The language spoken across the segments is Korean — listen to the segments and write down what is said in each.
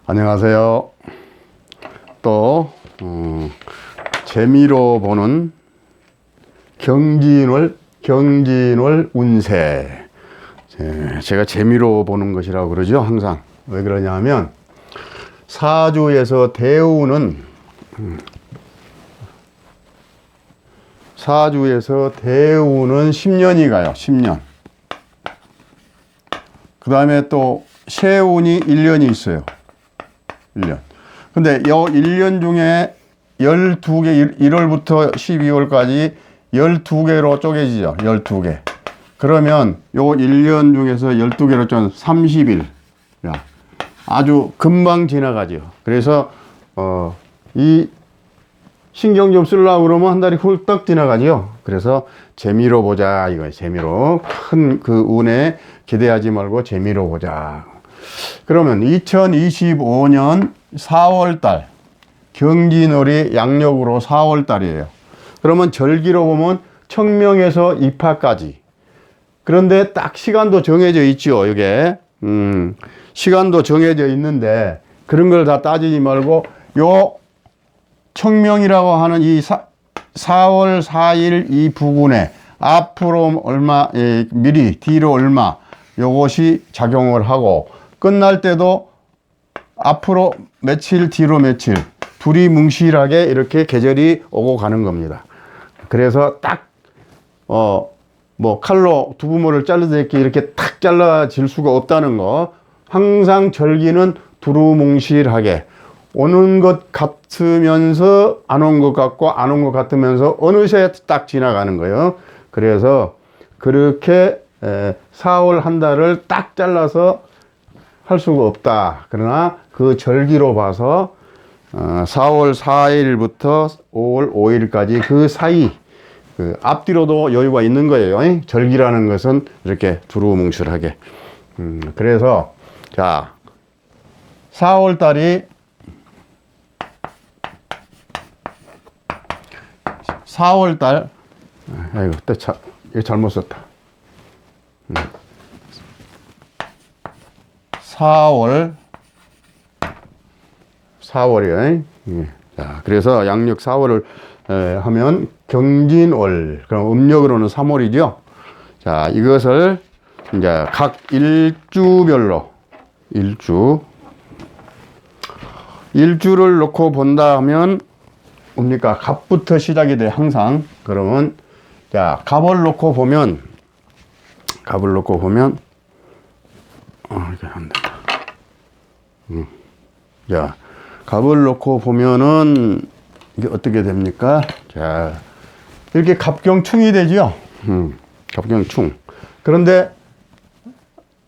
안녕하세요. 또 재미로 보는 경진월 운세. 제가 재미로 보는 것이라고 그러죠. 항상. 왜 그러냐 하면 사주에서 대우는 10년이 가요. 10년. 그 다음에 또 세운이 1년이 있어요. 1년. 근데 요 1년 중에 12개, 1월부터 12월까지 12개로 쪼개지죠. 12개. 그러면 요 1년 중에서 12개로 쪼개면 30일. 아주 금방 지나가죠. 그래서, 이 신경 좀 쓰려고 그러면 한 달이 훌떡 지나가죠. 그래서 재미로 보자 이거예요. 재미로. 큰 그 운에 기대하지 말고 재미로 보자. 그러면 2025년 4월달 경진월이 양력으로 4월달이에요. 그러면 절기로 보면 청명에서 입하까지. 그런데 딱 시간도 정해져 있죠. 이게 시간도 정해져 있는데 그런 걸 다 따지지 말고 요 청명이라고 하는 이 4월 4일 이 부근에 앞으로 얼마, 미리 뒤로 얼마 요것이 작용을 하고 끝날 때도 앞으로 며칠 뒤로 며칠 둘이 뭉실하게 이렇게 계절이 오고 가는 겁니다. 그래서 딱 뭐 칼로 두부모를 잘라서 이렇게 탁 잘라질 수가 없다는 거. 항상 절기는 두루뭉실하게 오는 것 같으면서 안 온 것 같고 안 온 것 같으면서 어느새 딱 지나가는 거예요. 그래서 그렇게 4월 한 달을 딱 잘라서 할 수가 없다. 그러나 그 절기로 봐서 4월 4일부터 5월 5일까지 그 사이 그 앞뒤로도 여유가 있는 거예요. 절기라는 것은 이렇게 두루뭉실하게. 그래서 자 4월 달이 4월 달 아이고 또 이거 잘못 썼다. 4월이요. 자, 그래서 양력 4월을 하면 경진월, 그럼 음력으로는 3월이죠. 자, 이것을 이제 각 일주별로 일주를 놓고 본다 하면 뭡니까? 갑부터 시작이 돼 항상. 그러면 자, 갑을 놓고 보면 이렇게 안 된다. 자, 갑을 놓고 보면은 이게 어떻게 됩니까? 자, 이렇게 갑경충이 되죠. 갑경충. 그런데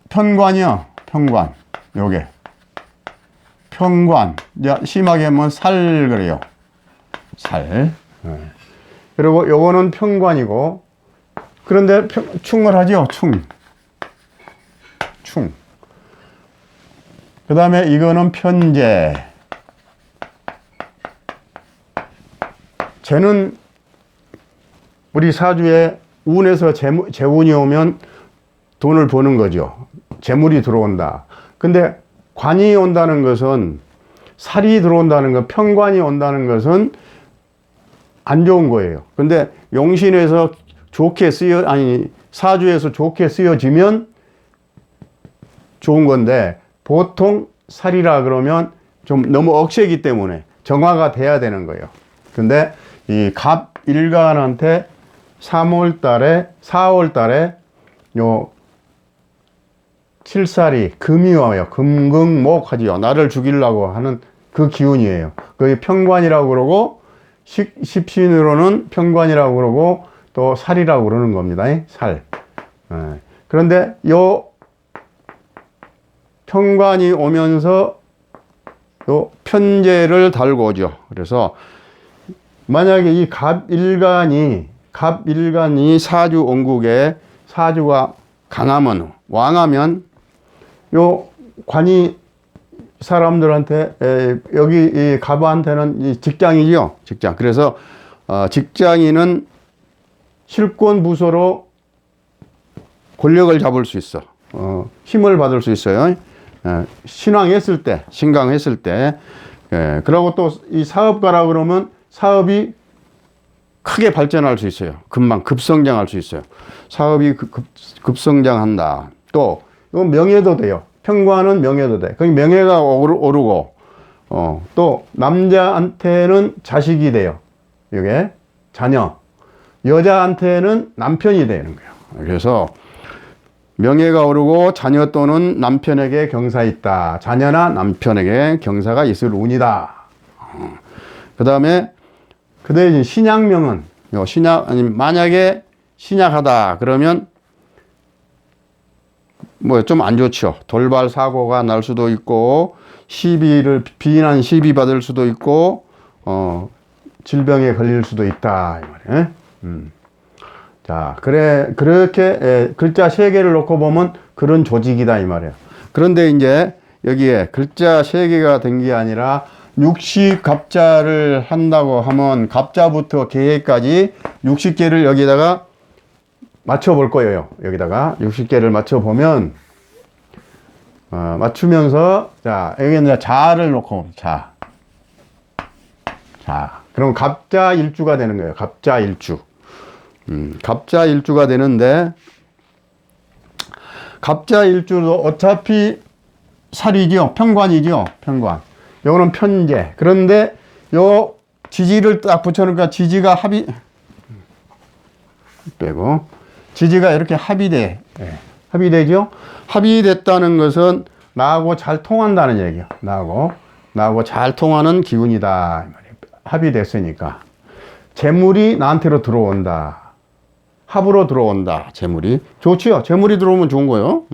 편관이요. 편관. 요게 편관. 심하게 하면 살 그래요. 살. 그리고 요거는 편관이고, 그런데 충을 하죠. 충. 그 다음에 이거는 편재. 쟤는 우리 사주에 운에서 재운이 오면 돈을 버는 거죠. 재물이 들어온다. 근데 관이 온다는 것은, 살이 들어온다는 것, 편관이 온다는 것은 안 좋은 거예요. 근데 용신에서 사주에서 좋게 쓰여지면 좋은 건데, 보통 살이라 그러면 좀 너무 억세기 때문에 정화가 돼야 되는 거예요. 근데 이 갑 일간한테 4월 달에 요 칠살이 금이 와요. 금극목 하지요. 나를 죽이려고 하는 그 기운이에요. 그게 편관이라고 그러고, 십신으로는 편관이라고 그러고, 또 살이라고 그러는 겁니다. 살. 그런데 요 편관이 오면서 요 편재를 달고 오죠. 그래서 만약에 이 갑일간이 사주 원국에 사주가 강하면, 왕하면 요 관이 사람들한테 여기 이 갑한테는 이 직장이죠. 직장. 그래서 직장인은 실권 부서로 권력을 잡을 수 있어. 힘을 받을 수 있어요. 신앙했을 때, 신강했을 때. 그리고 또 이 사업가라 그러면 사업이 크게 발전할 수 있어요. 금방 급성장할 수 있어요. 사업이 급성장한다. 또 이건 명예도 돼요. 평관은 명예도 돼. 그 명예가 오르고 또 남자한테는 자식이 돼요. 이게 자녀. 여자한테는 남편이 되는 거예요. 그래서 명예가 오르고 자녀 또는 남편에게 경사 있다. 자녀나 남편에게 경사가 있을 운이다. 그 다음에 이제 신약명은 아니 만약에 신약하다 그러면 뭐 좀 안 좋죠. 돌발 사고가 날 수도 있고 비난 시비 받을 수도 있고 질병에 걸릴 수도 있다 이 말이에요. 자, 그렇게 글자 3개를 놓고 보면 그런 조직이다 이 말이에요. 그런데 이제 여기에 글자 3개가 된 게 아니라 60갑자를 한다고 하면 갑자부터 개까지 60개를 여기다가 맞춰 볼 거예요. 여기다가 60개를 맞춰 보면 맞추면서 자, 여기는 자를 놓고 자. 그럼 갑자일주가 되는 거예요. 갑자일주. 갑자일주가 되는데 갑자일주도 어차피 살이죠. 편관이죠. 편관. 요거는 편제. 그런데 요 지지를 딱 붙여놓으니까 지지가 빼고 지지가 이렇게 합의돼. 합의되죠? 합의됐다는 것은 나하고 잘 통한다는 얘기야. 나하고 잘 통하는 기운이다. 합의됐으니까. 재물이 나한테로 들어온다. 합으로 들어온다. 재물이. 좋지요. 재물이 들어오면 좋은 거예요.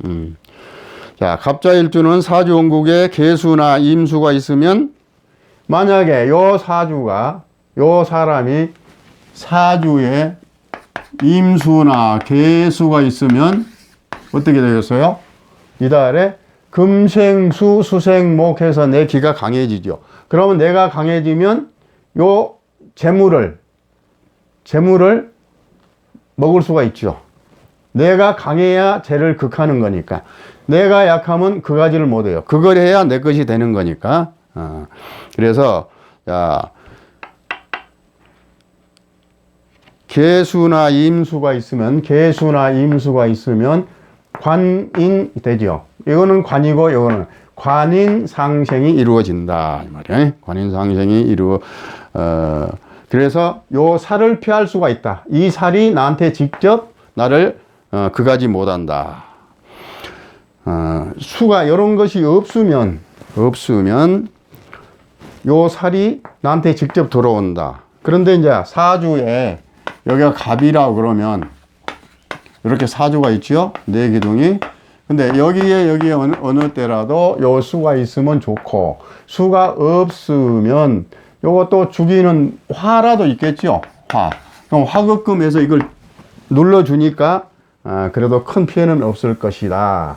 자, 갑자일주는 사주원국에 개수나 임수가 있으면 만약에 요 사람이 사주에 임수나 개수가 있으면 어떻게 되겠어요? 이달에 금생수 수생목 해서 내 기가 강해지죠. 그러면 내가 강해지면 요 재물을 먹을 수가 있죠. 내가 강해야 쟤를 극하는 거니까. 내가 약하면 그 가지를 못해요. 그걸 해야 내 것이 되는 거니까. 그래서 자, 개수나 임수가 있으면 관인 되죠. 이거는 관이고 이거는 관인 상생이 이루어진다 이 말이에요. 관인 상생이 그래서 요 살을 피할 수가 있다. 이 살이 나한테 직접 나를 그가지 못한다. 수가 이런 것이 없으면 요 살이 나한테 직접 들어온다. 그런데 이제 사주에 여기가 갑이라고 그러면 이렇게 사주가 있죠. 네 기둥이. 근데 여기에 어느 때라도 요 수가 있으면 좋고 수가 없으면 요것도 죽이는 화라도 있겠죠. 화. 그럼 화급금해서 이걸 눌러주니까 그래도 큰 피해는 없을 것이다.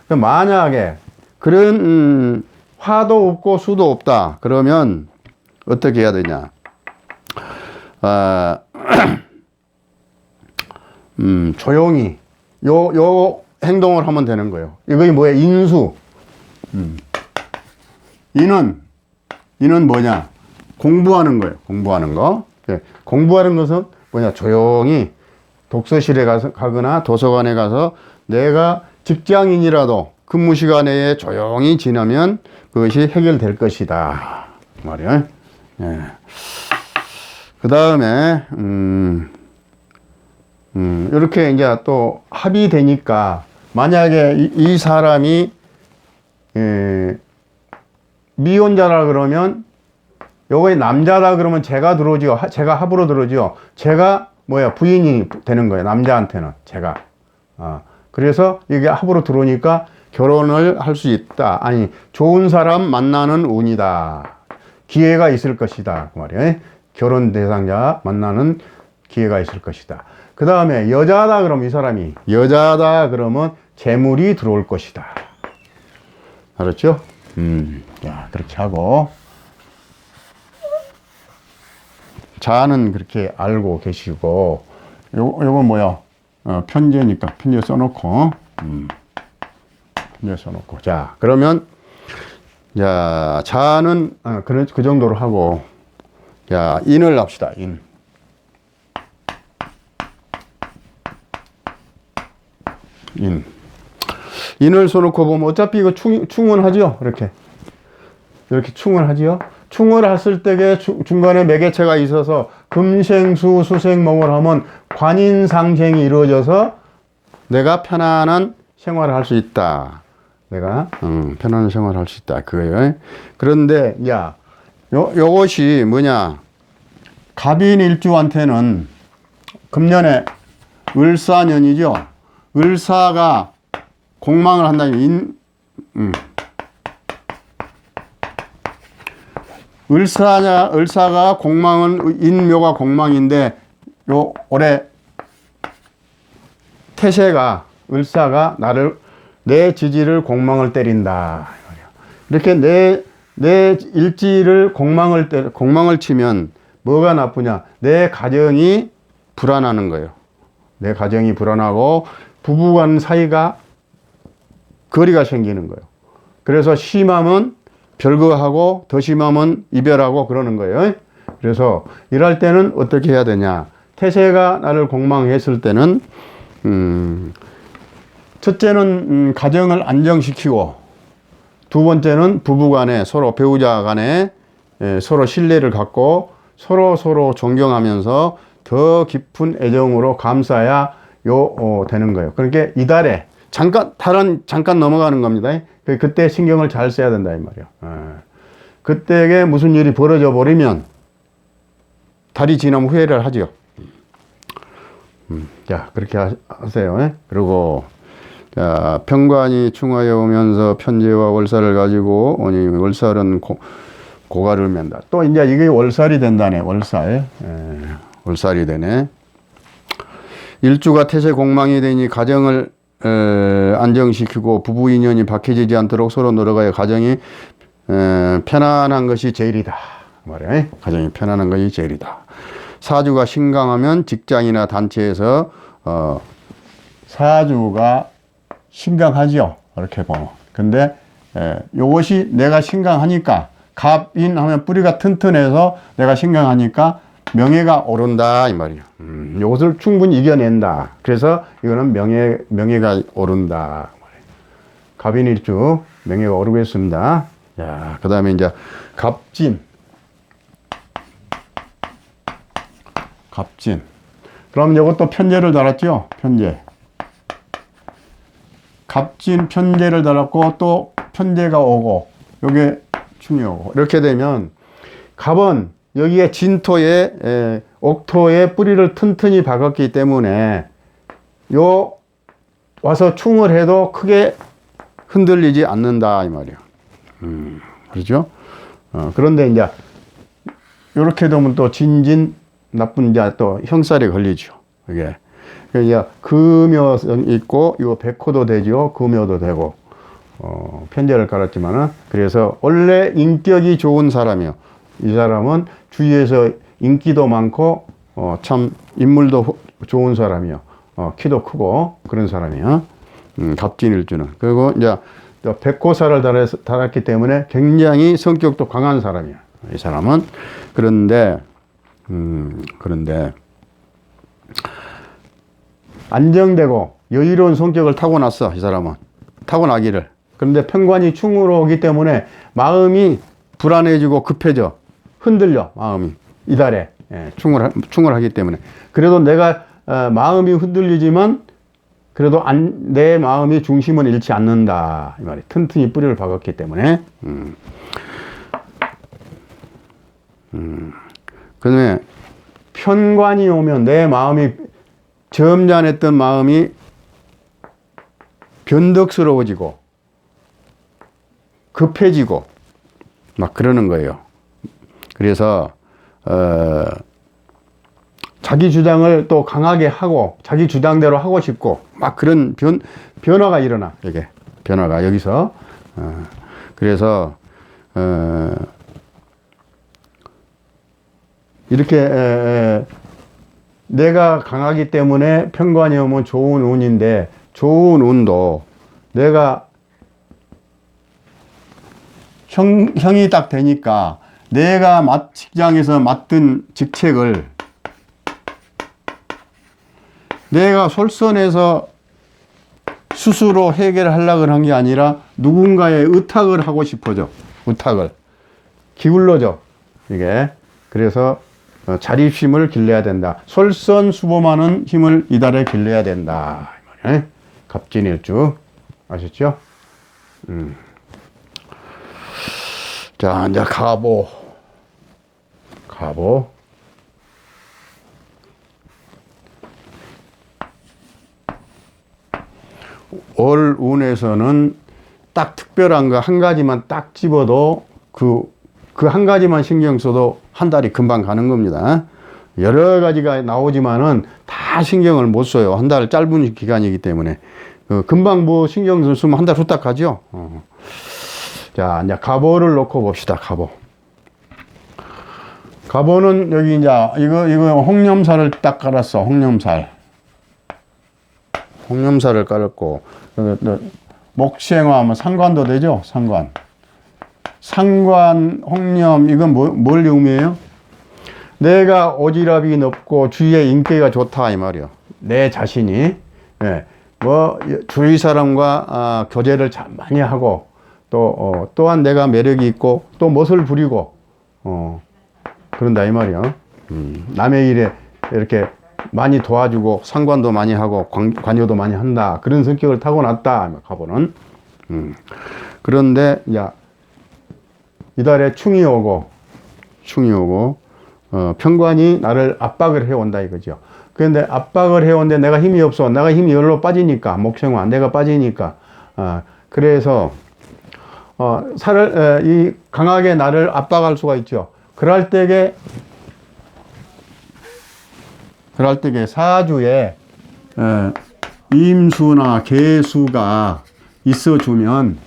만약에 그런 화도 없고 수도 없다. 그러면 어떻게 해야 되냐? 조용히 요 행동을 하면 되는 거예요. 이거 뭐야? 인수. 인은 뭐냐? 공부하는 거예요. 공부하는 거. 공부하는 것은 뭐냐? 조용히 독서실에 가거나 도서관에 가서 내가 직장인이라도 근무 시간에 조용히 지나면 그것이 해결될 것이다. 말이야. 예. 그 다음에, 이렇게 이제 또 합의되니까 만약에 이 사람이, 미혼자라 그러면 요거에 남자다 그러면 제가 들어오죠. 제가 합으로 들어오죠. 제가 부인이 되는 거예요. 남자한테는 제가. 그래서 이게 합으로 들어오니까 결혼을 할 수 있다. 아니, 좋은 사람 만나는 운이다. 기회가 있을 것이다. 그 말이에요. 결혼 대상자 만나는 기회가 있을 것이다. 그 다음에 여자다 그러면 이 사람이 여자다 그러면 재물이 들어올 것이다. 알았죠? 자, 그렇게 하고 자는 그렇게 알고 계시고 요건 뭐야? 편제니까 편제 써놓고 내서놓고. 자, 그러면, 자, 자는, 그 정도로 하고, 자, 인을 합시다, 인. 인을 써놓고 보면 어차피 이거 충을 하죠? 이렇게 충을 하지요? 충을 했을 때에 중간에 매개체가 있어서 금생수, 수생목을 하면 관인상생이 이루어져서 내가 편안한 생활을 할 수 있다. 내가 편안한 생활을 할 수 있다. 그거예요. 그런데 야, 요것이 뭐냐? 갑인일주한테는 금년에 을사년이죠. 을사가 공망을 한다면 을사가 공망은 인묘가 공망인데 요 올해 태세가 을사가 내 지지를 공망을 때린다. 이렇게 내 일지를 공망을 치면 뭐가 나쁘냐? 내 가정이 불안하는 거예요. 내 가정이 불안하고 부부간 사이가 거리가 생기는 거예요. 그래서 심하면 별거하고 더 심하면 이별하고 그러는 거예요. 그래서 일할 때는 어떻게 해야 되냐? 태세가 나를 공망했을 때는 첫째는 가정을 안정시키고, 두 번째는 부부간에 서로 배우자 간에 서로 신뢰를 갖고 서로 존경하면서 더 깊은 애정으로 감싸야 되는 거예요. 그러니까 이달에 잠깐 넘어가는 겁니다. 그때 신경을 잘 써야 된다 이 말이에요. 그때에 무슨 일이 벌어져 버리면 달이 지나면 후회를 하죠. 자, 그렇게 하세요. 그리고 자, 편관이 충하여 오면서 편제와 월살을 가지고 월살은 고가를 맨다. 또 이제 이게 월살이 된다네. 월살이 되네. 일주가 태세 공망이 되니 가정을 안정시키고 부부 인연이 박해지지 않도록 서로 노력하여 가정이 편안한 것이 제일이다. 말이야. 가정이 편안한 것이 제일이다. 사주가 신강하면 직장이나 단체에서 사주가 신강하죠. 이렇게 보면. 근데 요것이 내가 신강하니까 갑인 하면 뿌리가 튼튼해서 내가 신강하니까 명예가 오른다 이 말이에요. 요것을 충분히 이겨낸다. 그래서 이거는 명예가 오른다. 갑인일주 명예가 오르고 있습니다. 자, 그 다음에 이제 갑진. 그럼 이것도 편제를 달았죠. 편제. 갑진 편제를 달았고 또 편제가 오고 요게 충이 오고 이렇게 되면 갑은 여기에 진토에 옥토에 뿌리를 튼튼히 박았기 때문에 와서 충을 해도 크게 흔들리지 않는다 이 말이에요. 그렇죠? 그런데 이제 이렇게 되면 또 진진 나쁜 자 또 형살이 걸리죠. 이게 그러니까 금묘 있고 이거 백호도 되죠. 금묘도 되고 편제를 깔았지만은 그래서 원래 인격이 좋은 사람이요. 이 사람은 주위에서 인기도 많고 참 인물도 좋은 사람이요. 키도 크고 그런 사람이요. 갑진일주는. 그리고 이제 백호살을 달았기 때문에 굉장히 성격도 강한 사람이야. 이 사람은. 그런데 안정되고 여유로운 성격을 타고났어. 이 사람은. 타고나기를. 그런데 편관이 충으로 오기 때문에 마음이 불안해지고 급해져. 흔들려. 마음이. 이달에 충을 하기 때문에. 그래도 내가 마음이 흔들리지만 그래도 내 마음이 중심은 잃지 않는다. 이 말이 튼튼히 뿌리를 박았기 때문에. 그 다음에 편관이 오면 내 마음이 점잖았던 마음이 변덕스러워지고 급해지고 막 그러는 거예요. 그래서 자기 주장을 또 강하게 하고 자기 주장대로 하고 싶고 막 그런 변화가 일어나. 이게 변화가 여기서 그래서 이렇게 내가 강하기 때문에 편관이 오면 좋은 운인데 좋은 운도 내가 형이 딱 되니까 내가 직장에서 맡은 직책을 내가 솔선해서 스스로 해결하려고 한 게 아니라 누군가의 의탁을 하고 싶어져. 의탁을. 기울러져. 이게. 그래서 자립심을 길러야 된다. 솔선수범하는 힘을 이달에 길러야 된다. 갑진일주. 아셨죠? 자, 이제 가보. 월 운에서는 딱 특별한 거 한 가지만 딱 집어도 그 한 가지만 신경 써도 한 달이 금방 가는 겁니다. 여러 가지가 나오지만은 다 신경을 못 써요. 한 달 짧은 기간이기 때문에. 금방 뭐 신경 쓰면 한 달 후딱 가죠. 자, 이제 갑오를 놓고 봅시다. 갑오는 여기 이제 이거 홍념살을 딱 깔았어. 홍념살을 깔았고, 목생화하면 상관도 되죠. 상관, 홍념, 이건 뭘 의미해요? 내가 오지랖이 높고 주위에 인기가 좋다 이 말이요. 내 자신이 주위 사람과 교제를 참 많이 하고 또한 내가 매력이 있고 또 멋을 부리고 그런다 이 말이요. 남의 일에 이렇게 많이 도와주고 상관도 많이 하고 관여도 많이 한다. 그런 성격을 타고났다. 갑오는. 그런데 이달에 충이 오고 편관이 나를 압박을 해온다 이거죠. 그런데 압박을 해온데 내가 힘이 없어. 내가 힘이 열로 빠지니까 목생화 내가 빠지니까 그래서 이 강하게 나를 압박할 수가 있죠. 그럴 때에 사주에 임수나 계수가 있어주면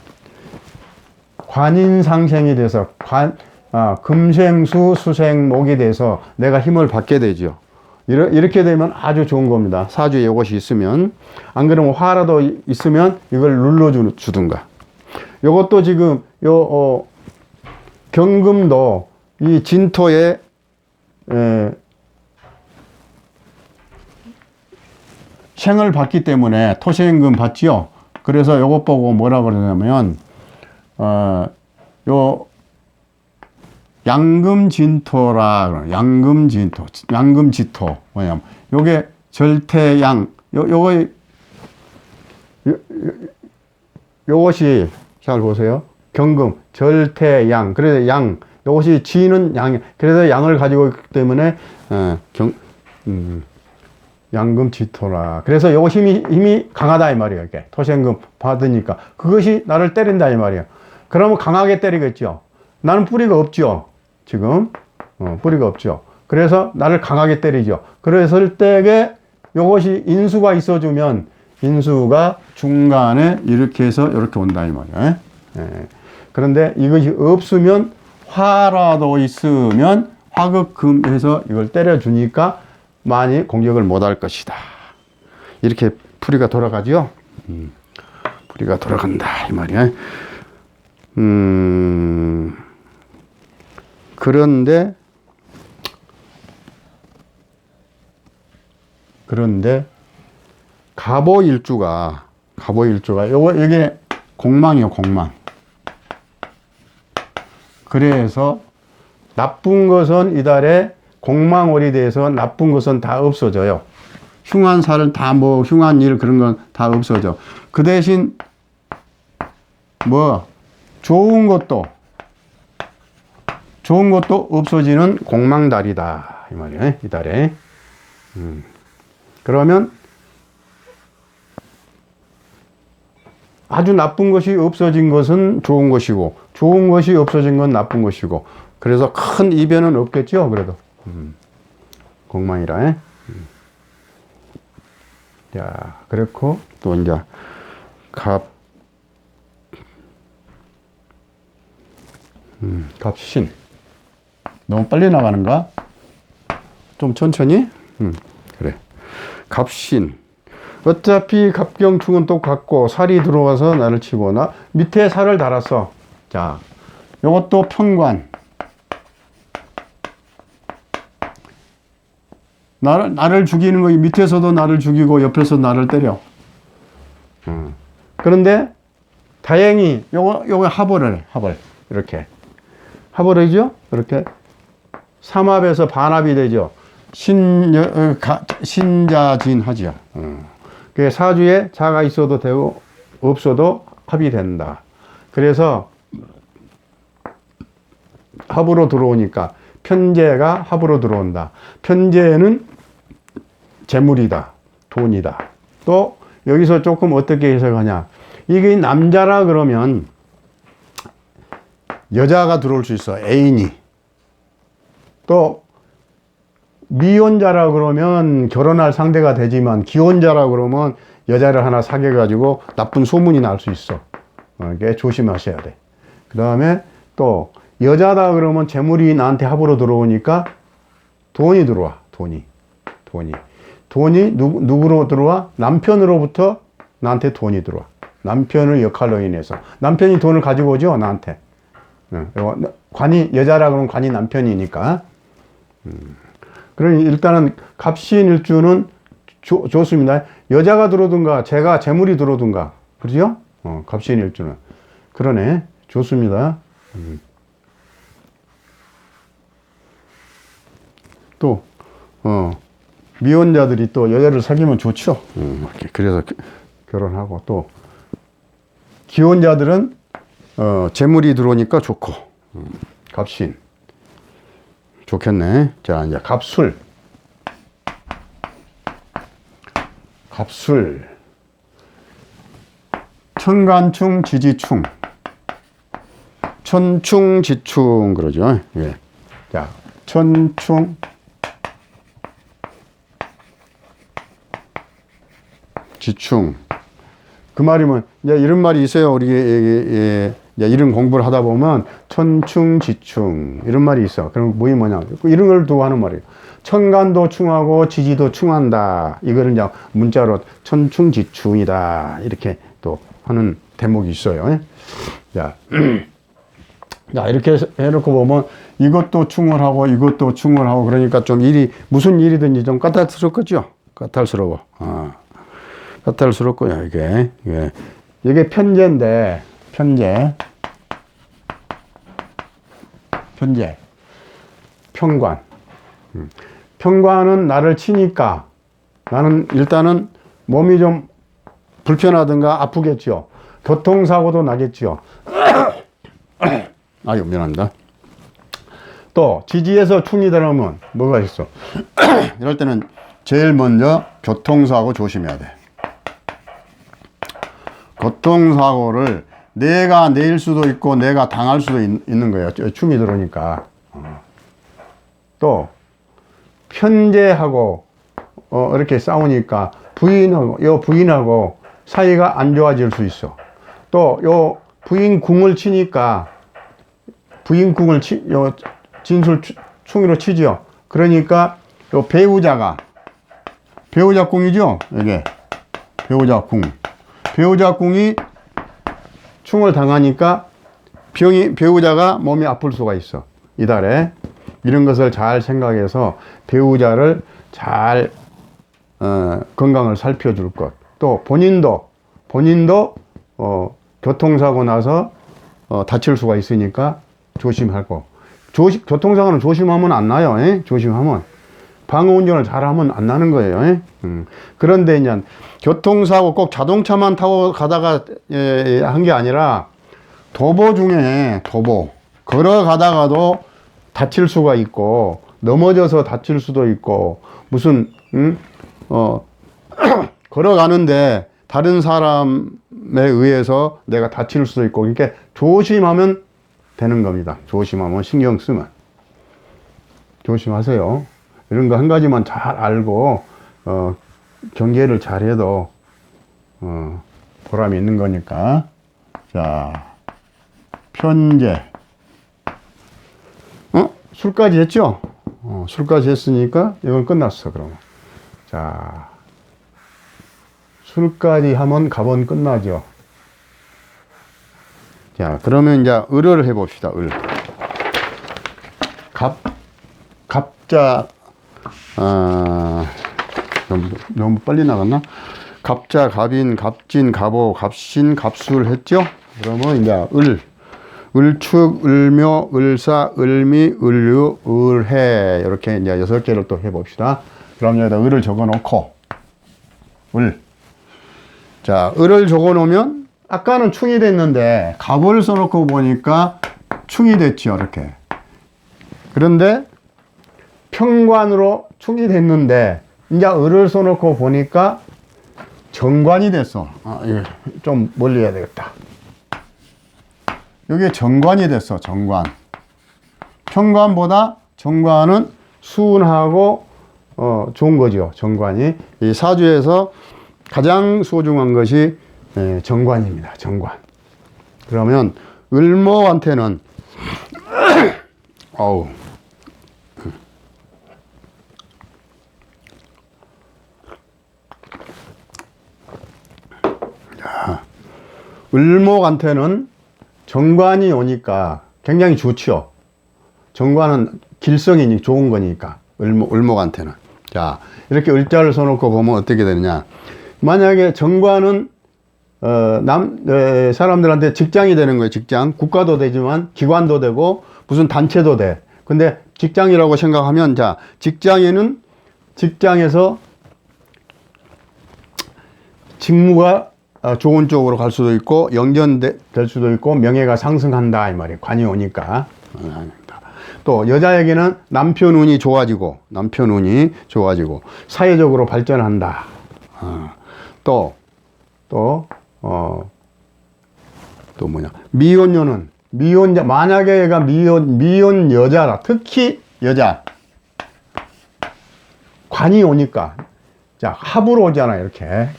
관인상생이 돼서 금생수 수생목이 돼서 내가 힘을 받게 되죠. 이렇게 되면 아주 좋은 겁니다. 사주에 이것이 있으면. 안 그러면 화라도 있으면 이걸 눌러주든가. 요것도 지금 경금도 이 진토에 생을 받기 때문에 토생금 받지요. 그래서 요것 보고 뭐라 그러냐면 양금진토라 양금지토 뭐냐면 요게 절태양 요것이 잘 보세요. 경금 절태양 그래서 양 요것이 지는 양 그래서 양을 가지고 있기 때문에 양금지토라. 그래서 요거 힘이 강하다 이 말이에요. 이게 토생금 받으니까 그것이 나를 때린다 이 말이에요. 그러면 강하게 때리겠죠. 나는 뿌리가 없죠. 지금 뿌리가 없죠. 그래서 나를 강하게 때리죠. 그랬을 때에 요것이 인수가 있어주면 인수가 중간에 이렇게 해서 이렇게 온다 이 말이에요. 그런데 이것이 없으면 화라도 있으면 화극금해서 이걸 때려주니까 많이 공격을 못할 것이다. 이렇게 풀이가 돌아가죠. 풀이가 돌아간다 이 말이야. 그런데 갑오일주가 이게 공망이요, 공망. 그래서 나쁜 것은 이달에 공망월이 돼서 나쁜 것은 다 없어져요. 흉한 살은 다 흉한 일 그런 건 다 없어져. 그 대신 좋은 것도 없어지는 공망달이다 이 말이에요. 이달에. 그러면 아주 나쁜 것이 없어진 것은 좋은 것이고 좋은 것이 없어진 건 나쁜 것이고 그래서 큰 이변은 없겠죠. 그래도 공망이라. 자, 그렇고 또 이제 갑신. 너무 빨리 나가는가? 좀 천천히? 그래. 갑신. 어차피 갑경충은 똑같고 살이 들어와서 나를 치고 나 밑에 살을 달았어. 자, 요것도 편관. 나를 죽이는 거, 밑에서도 나를 죽이고 옆에서 나를 때려. 그런데 다행히 요거 합을 이렇게 합을이죠. 이렇게 삼합에서 반합이 되죠. 신자진하죠. 그 사주에 자가 있어도 되고 없어도 합이 된다. 그래서 합으로 들어오니까 편재가 합으로 들어온다. 편재는 재물이다, 돈이다. 또 여기서 조금 어떻게 해석하냐, 이게 남자라 그러면 여자가 들어올 수 있어, 애인이. 또 미혼자라 그러면 결혼할 상대가 되지만, 기혼자라 그러면 여자를 하나 사귀어 가지고 나쁜 소문이 날 수 있어. 이게 조심하셔야 돼. 그 다음에 또 여자다 그러면 재물이 나한테 합으로 들어오니까 돈이 들어와. 돈이 누구로 들어와? 남편으로부터 나한테 돈이 들어와. 남편의 역할로 인해서. 남편이 돈을 가지고 오죠, 나한테. 관이, 여자라 그러면 관이 남편이니까. 그러니 일단은 갑신일주는 좋습니다. 여자가 들어오든가, 제가 재물이 들어오든가. 그죠? 갑신일주는. 그러네. 좋습니다. 또, 미혼자들이 또 여자를 사귀면 좋죠. 그래서 결혼하고, 또, 기혼자들은, 재물이 들어오니까 좋고, 갑신. 좋겠네. 자, 이제 갑술. 천간충, 지지충. 천충, 지충, 그러죠. 예. 자, 천충, 지충. 그 말이면, 이제 이런 말이 있어요. 우리, 이런 공부를 하다 보면, 천충, 지충. 이런 말이 있어. 그럼 뭐냐. 이런 걸 두고 하는 말이에요. 천간도 충하고 지지도 충한다. 이거를 이제 문자로 천충, 지충이다. 이렇게 또 하는 대목이 있어요. 자, 자, 이렇게 해놓고 보면, 이것도 충을 하고, 이것도 충을 하고, 그러니까 좀 무슨 일이든지 좀 까탈스럽겠죠? 까탈스러워. 까탈스럽고요, 이게. 이게 편재인데, 편재. 편관. 편관은 나를 치니까, 나는 일단은 몸이 좀 불편하든가 아프겠죠. 교통사고도 나겠죠. 아유, 미안합니다. 또 지지에서 충이 들어오면 뭐가 있어? 이럴 때는 제일 먼저 교통사고 조심해야 돼. 교통사고를 내가 낼 수도 있고 내가 당할 수도 있는 거예요. 충이 들어오니까. 또 편재하고 이렇게 싸우니까 부인하고 사이가 안 좋아질 수 있어. 또 요 부인 궁을 치니까 부인궁을 진술 충이로 치죠. 그러니까 요 배우자 궁이죠. 이게 배우자 궁이 충을 당하니까 배우자가 몸이 아플 수가 있어. 이달에 이런 것을 잘 생각해서 배우자를 잘 건강을 살펴줄 것. 또 본인도 교통사고 나서 다칠 수가 있으니까 조심하고. 교통사고는 조심하면 안 나요. 조심하면. 방어운전을 잘하면 안 나는 거예요. 그런데 이제 교통사고 꼭 자동차만 타고 가다가 한 게 아니라 도보 중에 걸어가다가도 다칠 수가 있고 넘어져서 다칠 수도 있고 무슨 걸어가는데 다른 사람에 의해서 내가 다칠 수도 있고 그러니까 조심하면 되는 겁니다. 조심하면 신경 쓰면 조심하세요. 이런 거 한 가지만 잘 알고 경계를 잘 해도 보람이 있는 거니까. 자, 편재. 술까지 했죠? 술까지 했으니까 이건 끝났어. 그러면 자, 술까지 하면 갑은 끝나죠. 자, 그러면 이제 을을 해봅시다. 을. 갑자, 너무 빨리 나갔나? 갑자, 갑인, 갑진, 갑오, 갑신, 갑술 했죠? 그러면 이제 을축, 을묘, 을사, 을미, 을유, 을해. 이렇게 이제 6개를 또 해봅시다. 그럼 여기다 을을 적어 놓고, 자, 을을 적어 놓으면, 아까는 충이 됐는데, 갑을 써놓고 보니까 충이 됐죠, 이렇게. 그런데, 평관으로 충이 됐는데, 이제 을을 써놓고 보니까, 정관이 됐어. 좀 멀리 해야 되겠다. 여기 정관이 됐어, 정관. 평관보다 정관은 순하고, 좋은 거죠, 정관이. 이 사주에서 가장 소중한 것이 정관입니다, 정관. 그러면, 을모한테는, 어우, 을목한테는 정관이 오니까 굉장히 좋죠. 정관은 길성이니 좋은 거니까, 을목한테는. 자, 이렇게 을자를 써놓고 보면 어떻게 되느냐. 만약에 정관은, 사람들한테 직장이 되는 거예요, 직장. 국가도 되지만, 기관도 되고, 무슨 단체도 돼. 근데 직장이라고 생각하면, 자, 직장에는 직장에서 직무가 좋은 쪽으로 갈 수도 있고 영전될 수도 있고 명예가 상승한다 이 말이에요. 관이 오니까. 또 여자에게는 남편 운이 좋아지고 사회적으로 발전한다. 또 뭐냐, 미혼녀는 미혼자, 만약에 얘가 미혼 여자라, 특히 여자 관이 오니까, 자, 합으로 오잖아, 이렇게.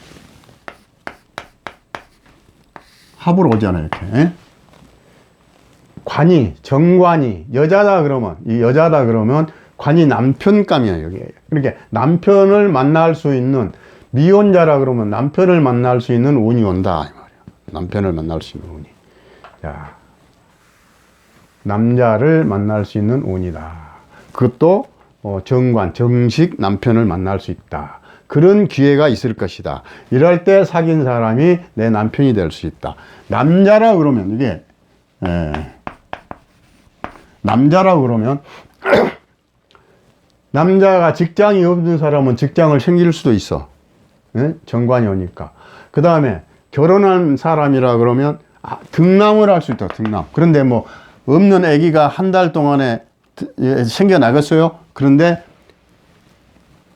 합으로 오잖아요, 이렇게. 관이, 정관이, 여자다 그러면, 관이 남편감이에요, 여기. 그러니까 남편을 만날 수 있는, 미혼자라 그러면 남편을 만날 수 있는 운이 온다, 이 말이에요. 남편을 만날 수 있는 운이. 자, 남자를 만날 수 있는 운이다. 그것도, 정관, 정식 남편을 만날 수 있다. 그런 기회가 있을 것이다. 이럴 때 사귄 사람이 내 남편이 될 수 있다. 남자라 그러면 이게, 남자라 그러면 남자가 직장이 없는 사람은 직장을 생길 수도 있어. 정관이 오니까. 그 다음에 결혼한 사람이라 그러면 등남을 할 수 있다. 등남. 그런데 뭐 없는 아기가 한 달 동안에 생겨나겠어요? 그런데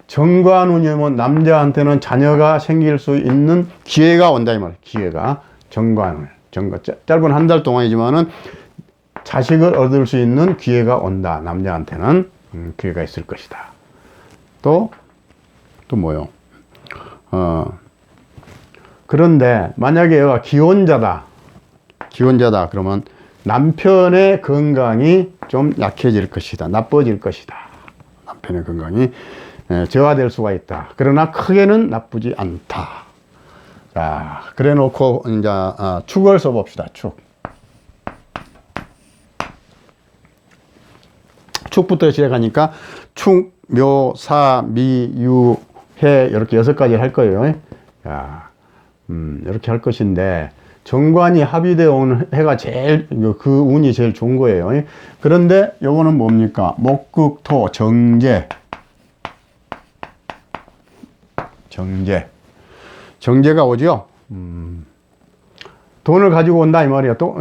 정관운이면 남자한테는 자녀가 생길 수 있는 기회가 온다 이 말이에요. 기회가. 정관 짧은 한 달 동안이지만은 자식을 얻을 수 있는 기회가 온다. 남자한테는 기회가 있을 것이다. 또 뭐요? 그런데 만약에 얘가 기혼자다 그러면 남편의 건강이 좀 약해질 것이다. 나빠질 것이다. 남편의 건강이 저하될 수가 있다. 그러나 크게는 나쁘지 않다. 자, 그래 놓고 이제 축을 써봅시다. 축부터 시작하니까 축, 묘, 사, 미, 유, 해 이렇게 6가지를 할 거예요. 자, 이렇게 할 것인데 정관이 합의되어 온 해가 제일 그 운이 제일 좋은 거예요. 그런데 요거는 뭡니까? 목극, 토, 정제가 오죠. 돈을 가지고 온다 이 말이야. 또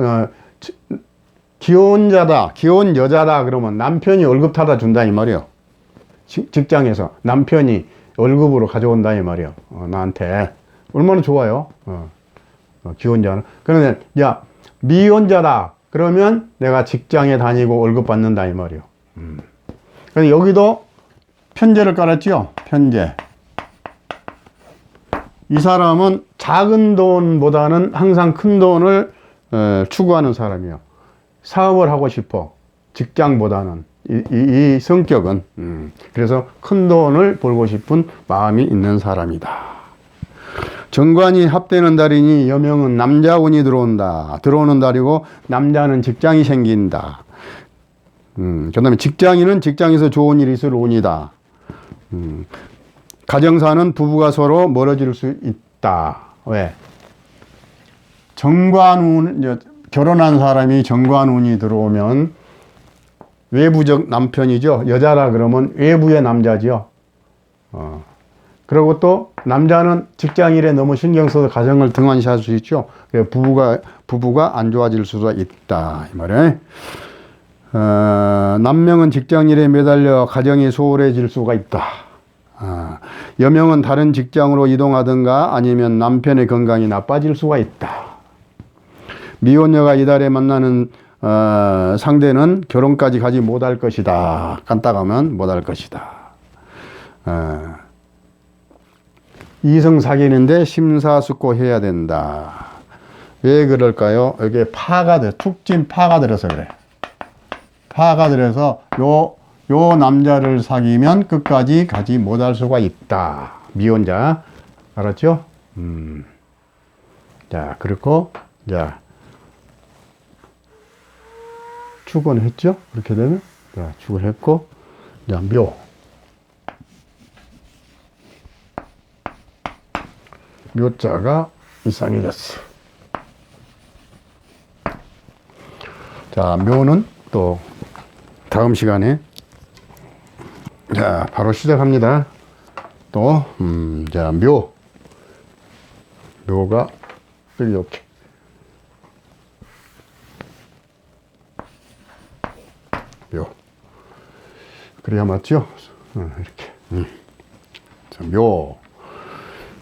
기혼 여자다 그러면 남편이 월급 타다 준다 이 말이야. 직장에서 남편이 월급으로 가져온다 이 말이야. 나한테 얼마나 좋아요. 기혼자는. 그런데 야, 미혼자다 그러면 내가 직장에 다니고 월급 받는다 이 말이야. 그런데 여기도 편제를 깔았죠. 편제. 이 사람은 작은 돈보다는 항상 큰 돈을 추구하는 사람이에요. 사업을 하고 싶어. 직장보다는. 이 성격은. 그래서 큰 돈을 벌고 싶은 마음이 있는 사람이다. 정관이 합되는 달이니 여명은 남자 운이 들어온다. 들어오는 달이고 남자는 직장이 생긴다. 그 다음에 직장인은 직장에서 좋은 일이 있을 운이다. 가정사는 부부가 서로 멀어질 수 있다. 왜? 정관운, 결혼한 사람이 정관운이 들어오면 외부적 남편이죠. 여자라 그러면 외부의 남자지요. 그리고 또 남자는 직장일에 너무 신경 써서 가정을 등한시할 수 있죠. 부부가 안 좋아질 수도 있다. 이 말이에요. 남명은 직장일에 매달려 가정이 소홀해질 수가 있다. 여명은 다른 직장으로 이동하든가 아니면 남편의 건강이 나빠질 수가 있다. 미혼녀가 이달에 만나는 상대는 결혼까지 가지 못할 것이다. 깐딱하면 못할 것이다. 이성 사귀는데 심사숙고해야 된다. 왜 그럴까요? 여기에 툭 찐 파가 들어서 그래. 파가 들어서 요 남자를 사귀면 끝까지 가지 못할 수가 있다. 미혼자. 알았죠? 자, 그리고, 자, 축은 했죠? 그렇게 되면, 자, 축을 했고, 자, 묘. 묘자가 이상해졌어. 자, 묘는 또 다음 시간에 자 바로 시작합니다. 또 자, 묘가 이렇게 묘 그래야 맞죠? 이렇게 자,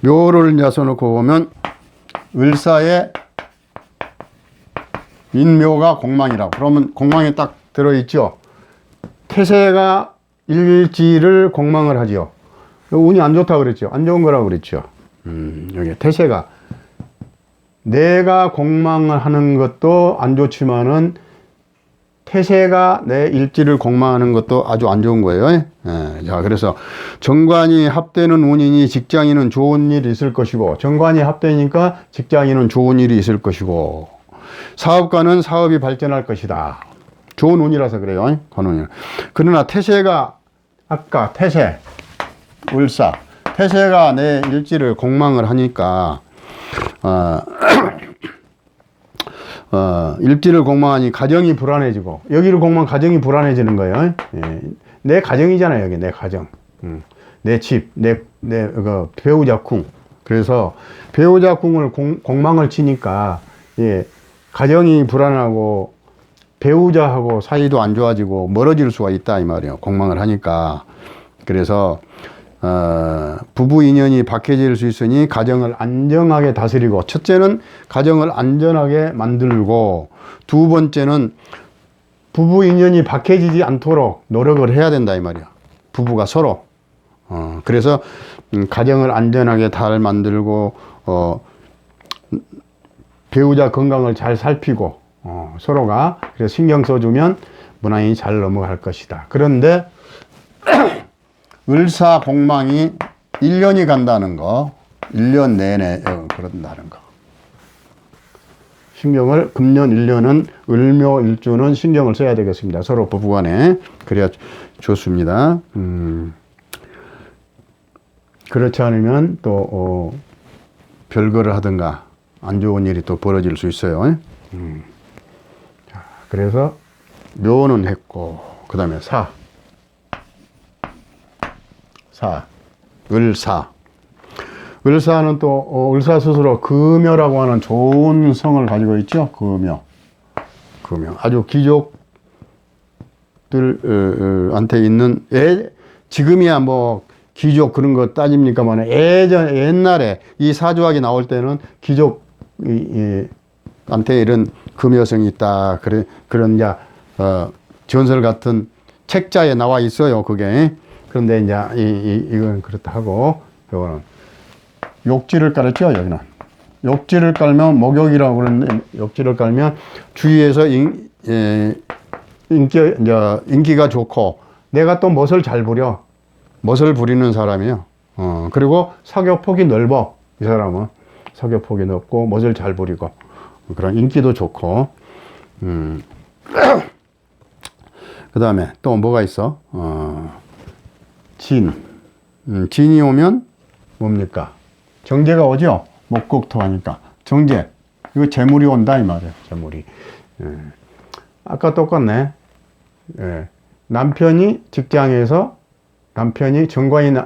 묘를 이제 써놓고 보면 을사에 인묘가 공망이라고. 그러면 공망에 딱 들어있죠. 태세가 일지를 공망을 하지요. 운이 안 좋다고 그랬죠. 안 좋은 거라고 그랬죠. 여기 태세가 내가 공망을 하는 것도 안 좋지만은 태세가 내 일지를 공망하는 것도 아주 안 좋은 거예요. 예. 자, 그래서 정관이 합되는 운이니 직장인은 좋은 일이 있을 것이고, 정관이 합되니까 직장인은 좋은 일이 있을 것이고, 사업가는 사업이 발전할 것이다. 좋은 운이라서 그래요. 관운이. 그러나 태세가 아까 태세, 을사, 태세가 내 일지를 공망을 하니까 일지를 공망하니 가정이 불안해지고, 여기를 공망 가정이 불안해지는 거예요. 예. 내 가정이잖아요. 여기 내 가정, 내 집, 내 배우자 궁. 그래서 배우자 궁을 공망을 치니까 예, 가정이 불안하고 배우자하고 사이도 안 좋아지고 멀어질 수가 있다 이 말이에요. 공망을 하니까. 그래서 부부 인연이 박해질 수 있으니 가정을 안정하게 다스리고, 첫째는 가정을 안전하게 만들고, 두 번째는 부부 인연이 박해지지 않도록 노력을 해야 된다 이 말이야. 부부가 서로. 그래서 가정을 안전하게 잘 만들고 배우자 건강을 잘 살피고 서로가 그래서 신경 써주면 무난히 잘 넘어갈 것이다. 그런데 을사 공망이 1년이 간다는 거, 1년 내내 그런다는 거. 신경을 금년 1년은 을묘 일주는 신경을 써야 되겠습니다. 서로 부부간에. 그래야 좋습니다. 그렇지 않으면 또 별거를 하든가 안 좋은 일이 또 벌어질 수 있어요. 자, 그래서 묘는 했고, 그 다음에 을사. 을사는 또 을사 스스로 금묘라고 하는 좋은 성을 가지고 있죠. 금묘. 아주 귀족들한테 있는 지금이야 뭐 귀족 그런 거 따집니까만 옛날에 이 사주학이 나올 때는 귀족한테 이런 금여성이 있다. 그런 전설 같은 책자에 나와 있어요. 그게. 그런데 이제 이건 그렇다 하고, 요거는 욕지를 깔았죠. 여기는 욕지를 깔면 목욕이라고 그러는데, 욕지를 깔면 주위에서 인기가 좋고, 내가 또 멋을 잘 부려. 멋을 부리는 사람이에요. 그리고 사교 폭이 넓어. 이 사람은 사교폭이 높고 멋을 잘 부리고 그런 인기도 좋고. 그 다음에 또 뭐가 있어? 진이 오면 뭡니까? 정제가 오죠? 목국토하니까 정제. 이거 재물이 온다 이 말이에요. 재물이. 아까 똑같네. 남편이 직장에서 남편이 정관이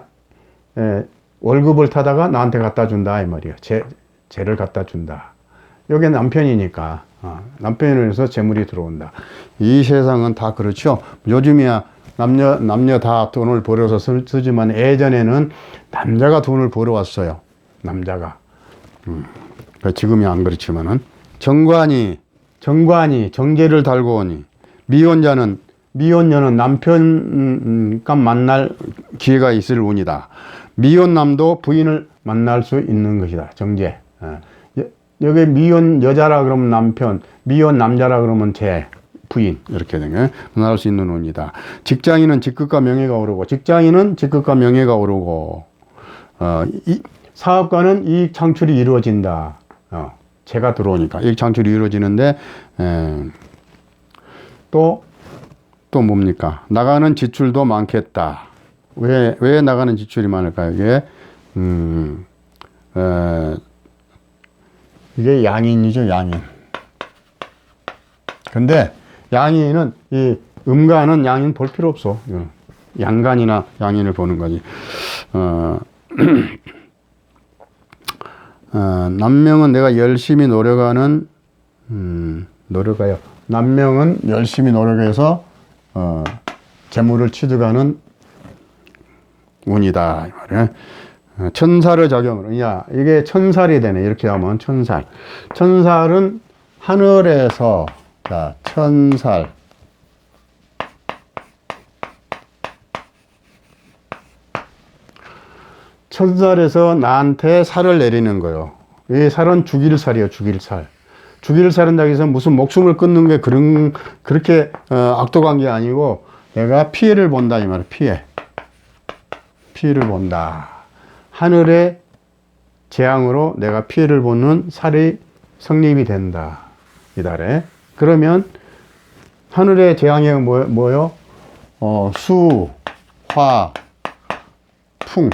월급을 타다가 나한테 갖다 준다 이 말이에요. 재를 갖다 준다. 여기 남편이니까 남편으로 해서 재물이 들어온다. 이 세상은 다 그렇죠. 요즘이야 남녀 다 돈을 벌어서 쓰지만 예전에는 남자가 돈을 벌어왔어요. 남자가. 지금이 안 그렇지만은 정관이 정제를 달고 오니 미혼녀는 남편과 만날 기회가 있을 운이다. 미혼남도 부인을 만날 수 있는 것이다. 정제. 여기 미혼 여자라 그러면 남편, 미혼 남자라 그러면 제 부인 이렇게 된 게 만날 수 있는 운이다. 직장인은 직급과 명예가 오르고 사업가는 이익 창출이 이루어진다. 재가 들어오니까 이익 창출이 이루어지는데 또 뭡니까? 나가는 지출도 많겠다. 왜 나가는 지출이 많을까요? 이게 양인이죠, 양인. 근데 양인은 이 음간은 양인 볼 필요 없어. 양간이나 양인을 보는 거지. 남명은 내가 열심히 노력하는 남명은 열심히 노력해서 재물을 취득하는 운이다 이 말이야. 천살의 작용으로 이게 천살이 되네. 이렇게 하면 천살은 하늘에서 천살에서 나한테 살을 내리는 거예요. 이 살은 죽일 살이에요. 죽일 살은 여기서 무슨 목숨을 끊는 게 그렇게 악독한 게 아니고 내가 피해를 본다 이 말이에요. 피해를 본다. 하늘의 재앙으로 내가 피해를 보는 살이 성립이 된다. 이달에. 그러면 하늘의 재앙이 뭐요? 수, 화, 풍.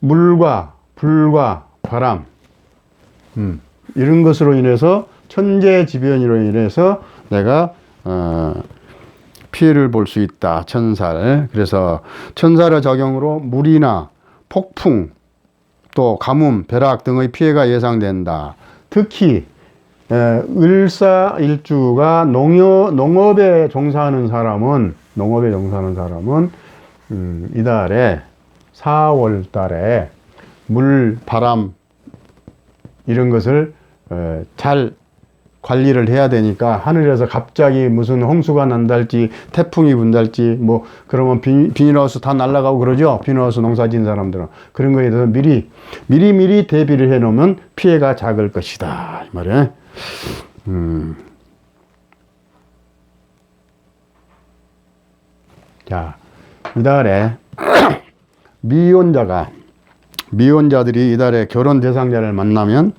물과 불과 바람. 이런 것으로 인해서 천재지변으로 인해서 내가 피해를 볼 수 있다. 천살. 그래서 천살의 작용으로 물이나 폭풍, 또 가뭄, 벼락 등의 피해가 예상된다. 특히 을사일주가 농업에 종사하는 사람은 이달에 4월 달에 물, 바람 이런 것을 잘 관리를 해야 되니까 하늘에서 갑자기 무슨 홍수가 난달지 태풍이 분달지 뭐 그러면 비닐하우스 다 날아가고 그러죠. 비닐하우스 농사 지은 사람들은 그런 거에 대해서 미리 대비를 해 놓으면 피해가 작을 것이다 이 말이에요. 자, 이달에 미혼자들이 이달에 결혼 대상자를 만나면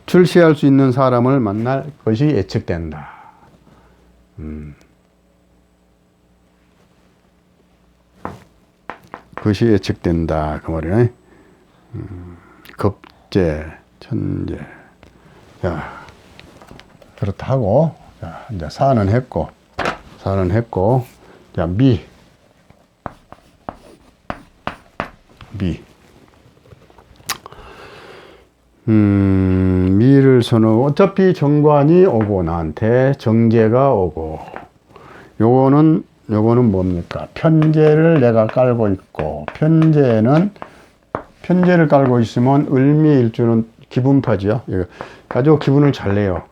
출시할 수 있는 사람을 만날 것이 예측된다. 그것이 예측된다. 그 말이네. 급제, 천제. 자, 그렇다 하고, 자, 이제 사는 했고, 자, 미. 미를 선호. 어차피 정관이 오고 나한테 정제가 오고. 요거는 뭡니까? 편제를 내가 깔고 있고, 편제를 깔고 있으면 을미일주는 기분파지요. 아주 기분을 잘 내요.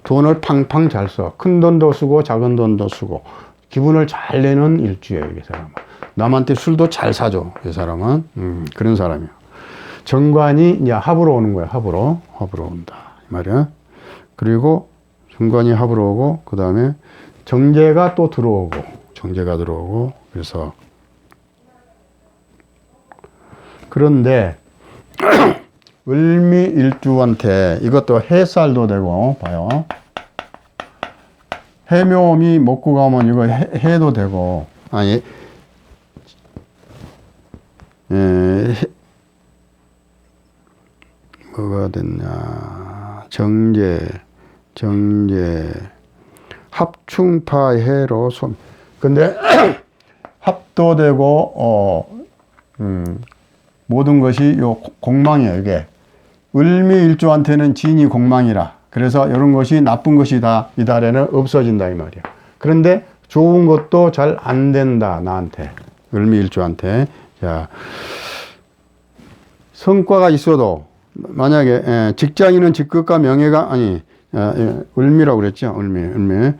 돈을 팡팡 잘 써. 큰 돈도 쓰고 작은 돈도 쓰고 기분을 잘 내는 일주예요. 이 사람은. 남한테 술도 잘 사줘. 이 사람은 그런 사람이에요. 정관이 이제 합으로 오는 거야. 합으로 온다 이 말이야. 그리고 정관이 합으로 오고 그 다음에 정제가 들어오고 그래서 그런데 을미일주한테 이것도 해살도 되고 봐요. 해묘미 먹고 가면 이거 해도 되고 아니 뭐가 됐냐 정제 합충파 해로 손 근데 합도 되고 모든 것이 요 공망이에요. 이게 을미일주한테는 진이 공망이라 그래서 이런 것이 나쁜 것이 다 이 달에는 없어진다 이 말이야. 그런데 좋은 것도 잘 안 된다 나한테 을미일주한테. 자 성과가 있어도 만약에 직장인은 직급과 명예가 아니 을미라고 그랬죠. 을미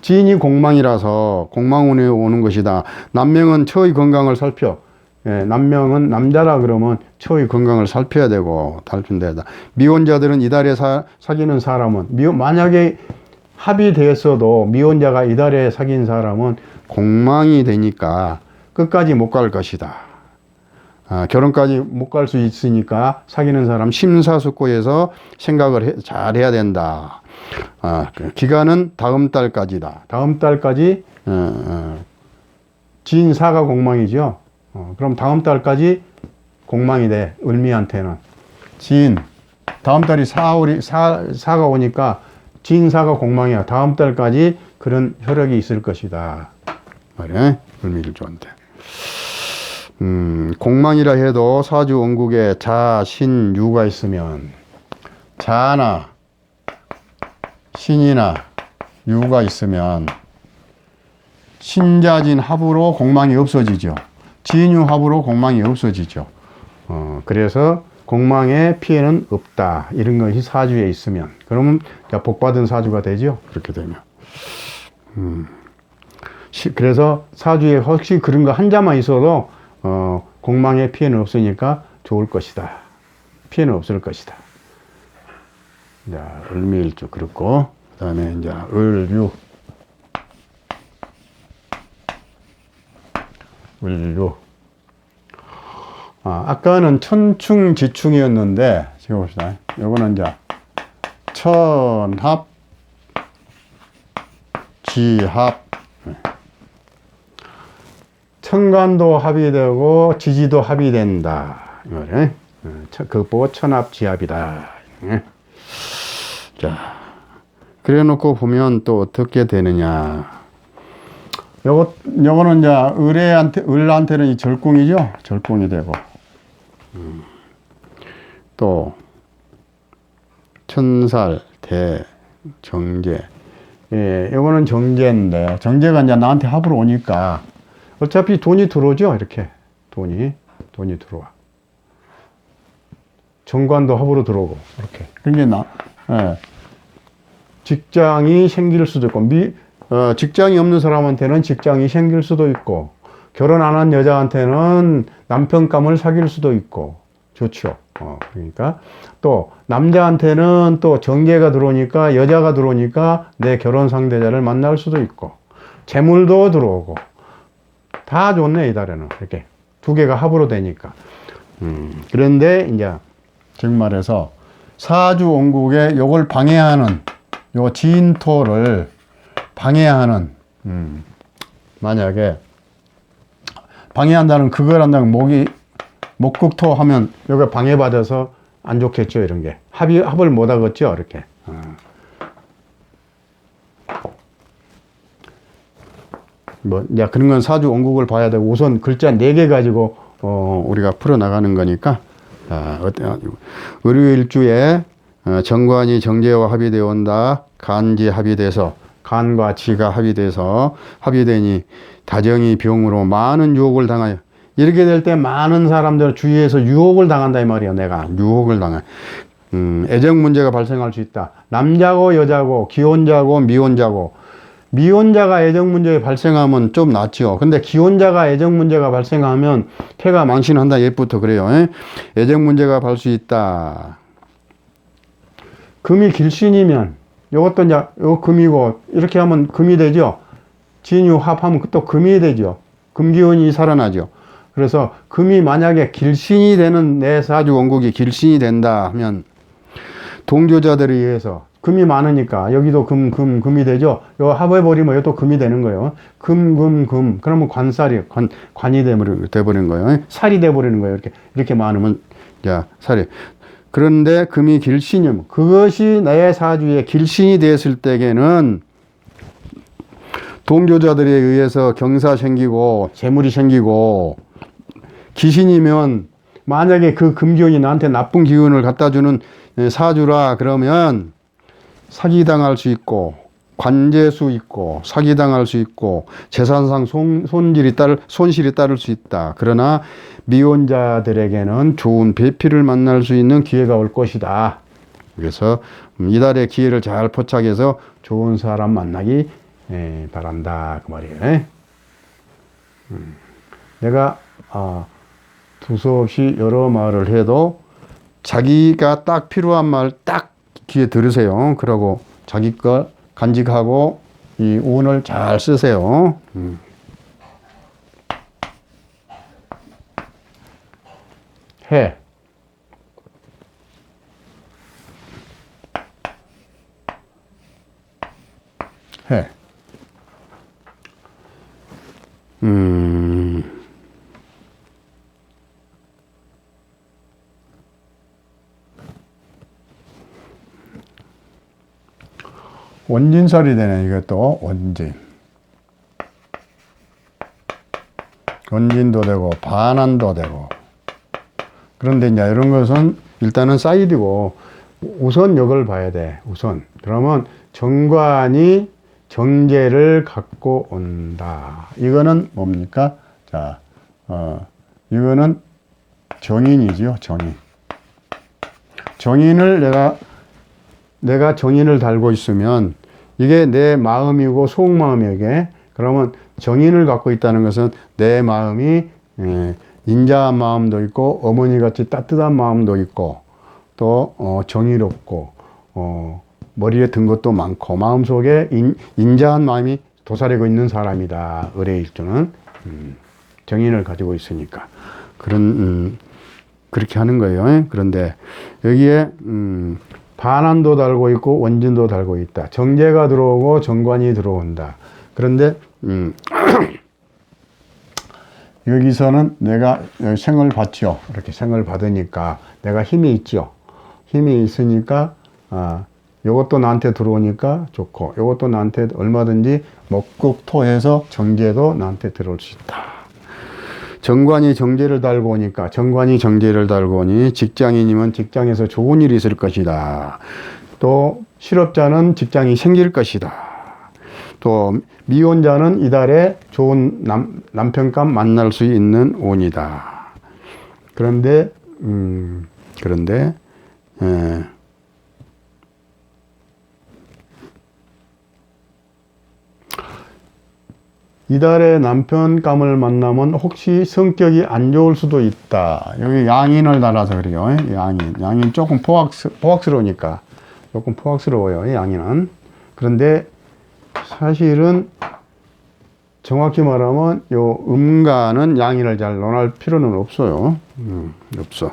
진이 공망이라서 공망운에 오는 것이다. 남명은 처의 건강을 살펴. 남명은 남자라 그러면 처의 건강을 살펴야 되고 살핀다. 미혼자들은 이달에 사귀는 사람은 만약에 합의됐어도 미혼자가 이달에 사귄 사람은 공망이 되니까 끝까지 못 갈 것이다. 결혼까지 못 갈 수 있으니까 사귀는 사람 심사숙고해서 생각을 잘 해야 된다. 기간은 다음 달까지다. 다음 달까지 진사가 공망이죠. 그럼 다음 달까지 공망이 돼. 을미한테는 진 다음 달이 사가 오니까 진사가 공망이야. 다음 달까지 그런 혈액이 있을 것이다. 말이야. 을미일주한테. 공망이라 해도 사주 원국에 자, 신, 유가 있으면 자나 신이나 유가 있으면 신자진 합으로 공망이 없어지죠. 진유 합으로 공망이 없어지죠. 그래서 공망의 피해는 없다. 이런 것이 사주에 있으면 그러면 복받은 사주가 되죠. 그렇게 되면. 그래서 사주에 혹시 그런 거 한 자만 있어도 공망의 피해는 없으니까 좋을 것이다. 피해는 없을 것이다. 자, 을미일주 그렇고 그 다음에 이제 을유. 아까는 천충지충이었는데 지금 봅시다. 요거는 이제 천합, 지합. 천간도 합이 되고 지지도 합이 된다. 이거래. 그거 보고 천합지합이다. 자, 그래 놓고 보면 또 어떻게 되느냐. 요거는 이제 을한테는 이 절궁이죠. 절궁이 되고. 또 천살, 대, 정제. 예, 요거는 정제인데 정제가 이제 나한테 합으로 오니까 어차피 돈이 들어오죠. 이렇게 돈이 들어와. 정관도 합으로 들어오고 이렇게. 그러니까 직장이 생길 수도 있고 직장이 없는 사람한테는 직장이 생길 수도 있고 결혼 안 한 여자한테는 남편감을 사귈 수도 있고 좋죠. 그러니까 또 남자한테는 또 정제가 들어오니까 여자가 들어오니까 내 결혼 상대자를 만날 수도 있고 재물도 들어오고 다 좋네 이 달에는 이렇게 두 개가 합으로 되니까. 그런데 이제 정말해서 사주 원국에 요걸 방해하는 요 진토를 방해하는 만약에 방해한다는 그걸 한다면 목극토 하면 여기가 방해받아서 안 좋겠죠. 이런 게 합을 못 하겠죠. 이렇게. 그런 건 사주 원국을 봐야 되고 우선 글자 4개 가지고 우리가 풀어 나가는 거니까. 을유일주에 정관이 정제와 합이 되어 온다. 간지 합이 돼서 간과 지가 합이 돼서 합이 되니 다정이 병으로 많은 유혹을 당하여 이렇게 될 때 많은 사람들 주위에서 유혹을 당한다 이 말이야. 내가 유혹을 당해. 애정 문제가 발생할 수 있다. 남자고 여자고 기혼자고 미혼자가 애정 문제가 발생하면 좀 낫죠. 근데 기혼자가 애정 문제가 발생하면 태가 망신한다. 옛부터 그래요. 애정 문제가 발 수 있다. 금이 길신이면 요것도 이제 요 금이고 이렇게 하면 금이 되죠. 진유 합하면 또 금이 되죠. 금기운이 살아나죠. 그래서 금이 만약에 길신이 되는 내 사주 원국이 길신이 된다 하면 동조자들에 의해서 금이 많으니까 여기도 금이 되죠. 요 합해버리면 이것도 금이 되는 거예요. 금. 그러면 관이 돼버리는 거예요. 살이 돼버리는 거예요. 이렇게 많으면, 자, 살이. 그런데 금이 길신이면 그것이 내 사주에 길신이 됐을 때에는 동조자들에 의해서 경사 생기고 재물이 생기고 기신이면 만약에 그 금기운이 나한테 나쁜 기운을 갖다 주는 사주라 그러면 사기당할 수 있고 관재수 있고 사기당할 수 있고 재산상 손실이 따를 수 있다. 그러나 미혼자들에게는 좋은 배필을 만날 수 있는 기회가 올 것이다. 그래서 이달의 기회를 잘 포착해서 좋은 사람 만나기 바란다. 그 말이에요. 내가 두서없이 여러 말을 해도 자기가 딱 필요한 말 딱 귀에 들으세요. 그러고 자기 거 간직하고 이 운을 잘 쓰세요. 해. 해. 원진살이 되네, 이것도. 원진도 되고, 반환도 되고. 그런데 이제 이런 것은 일단은 사이드고, 우선 이걸 봐야 돼, 우선. 그러면 정관이 정제를 갖고 온다. 이거는 뭡니까? 자, 이거는 정인이지요, 정인. 정인을 내가 정인을 달고 있으면 이게 내 마음이고 속마음에게 그러면 정인을 갖고 있다는 것은 내 마음이 인자한 마음도 있고 어머니같이 따뜻한 마음도 있고 또 정의롭고 머리에 든 것도 많고 마음속에 인자한 마음이 도사리고 있는 사람이다. 의뢰일주는 정인을 가지고 있으니까 그렇게 하는 거예요. 그런데 여기에 반환도 달고 있고 원진도 달고 있다. 정제가 들어오고 정관이 들어온다. 그런데 여기서는 내가 생을 받죠. 이렇게 생을 받으니까 내가 힘이 있죠. 힘이 있으니까 요것도 나한테 들어오니까 좋고 요것도 나한테 얼마든지 목국토해서 정제도 나한테 들어올 수 있다. 정관이 정제를 달고 오니까 정관이 정제를 달고 오니 직장인이면 직장에서 좋은 일이 있을 것이다. 또 실업자는 직장이 생길 것이다. 또 미혼자는 이달에 좋은 남편감 만날 수 있는 운이다. 그런데 이달에 남편감을 만나면 혹시 성격이 안 좋을 수도 있다. 여기 양인을 달아서 그래요. 양인 조금 포악스러우니까 조금 포악스러워요. 양인은. 그런데 사실은 정확히 말하면 요 음가는 양인을 잘 논할 필요는 없어요. 없어.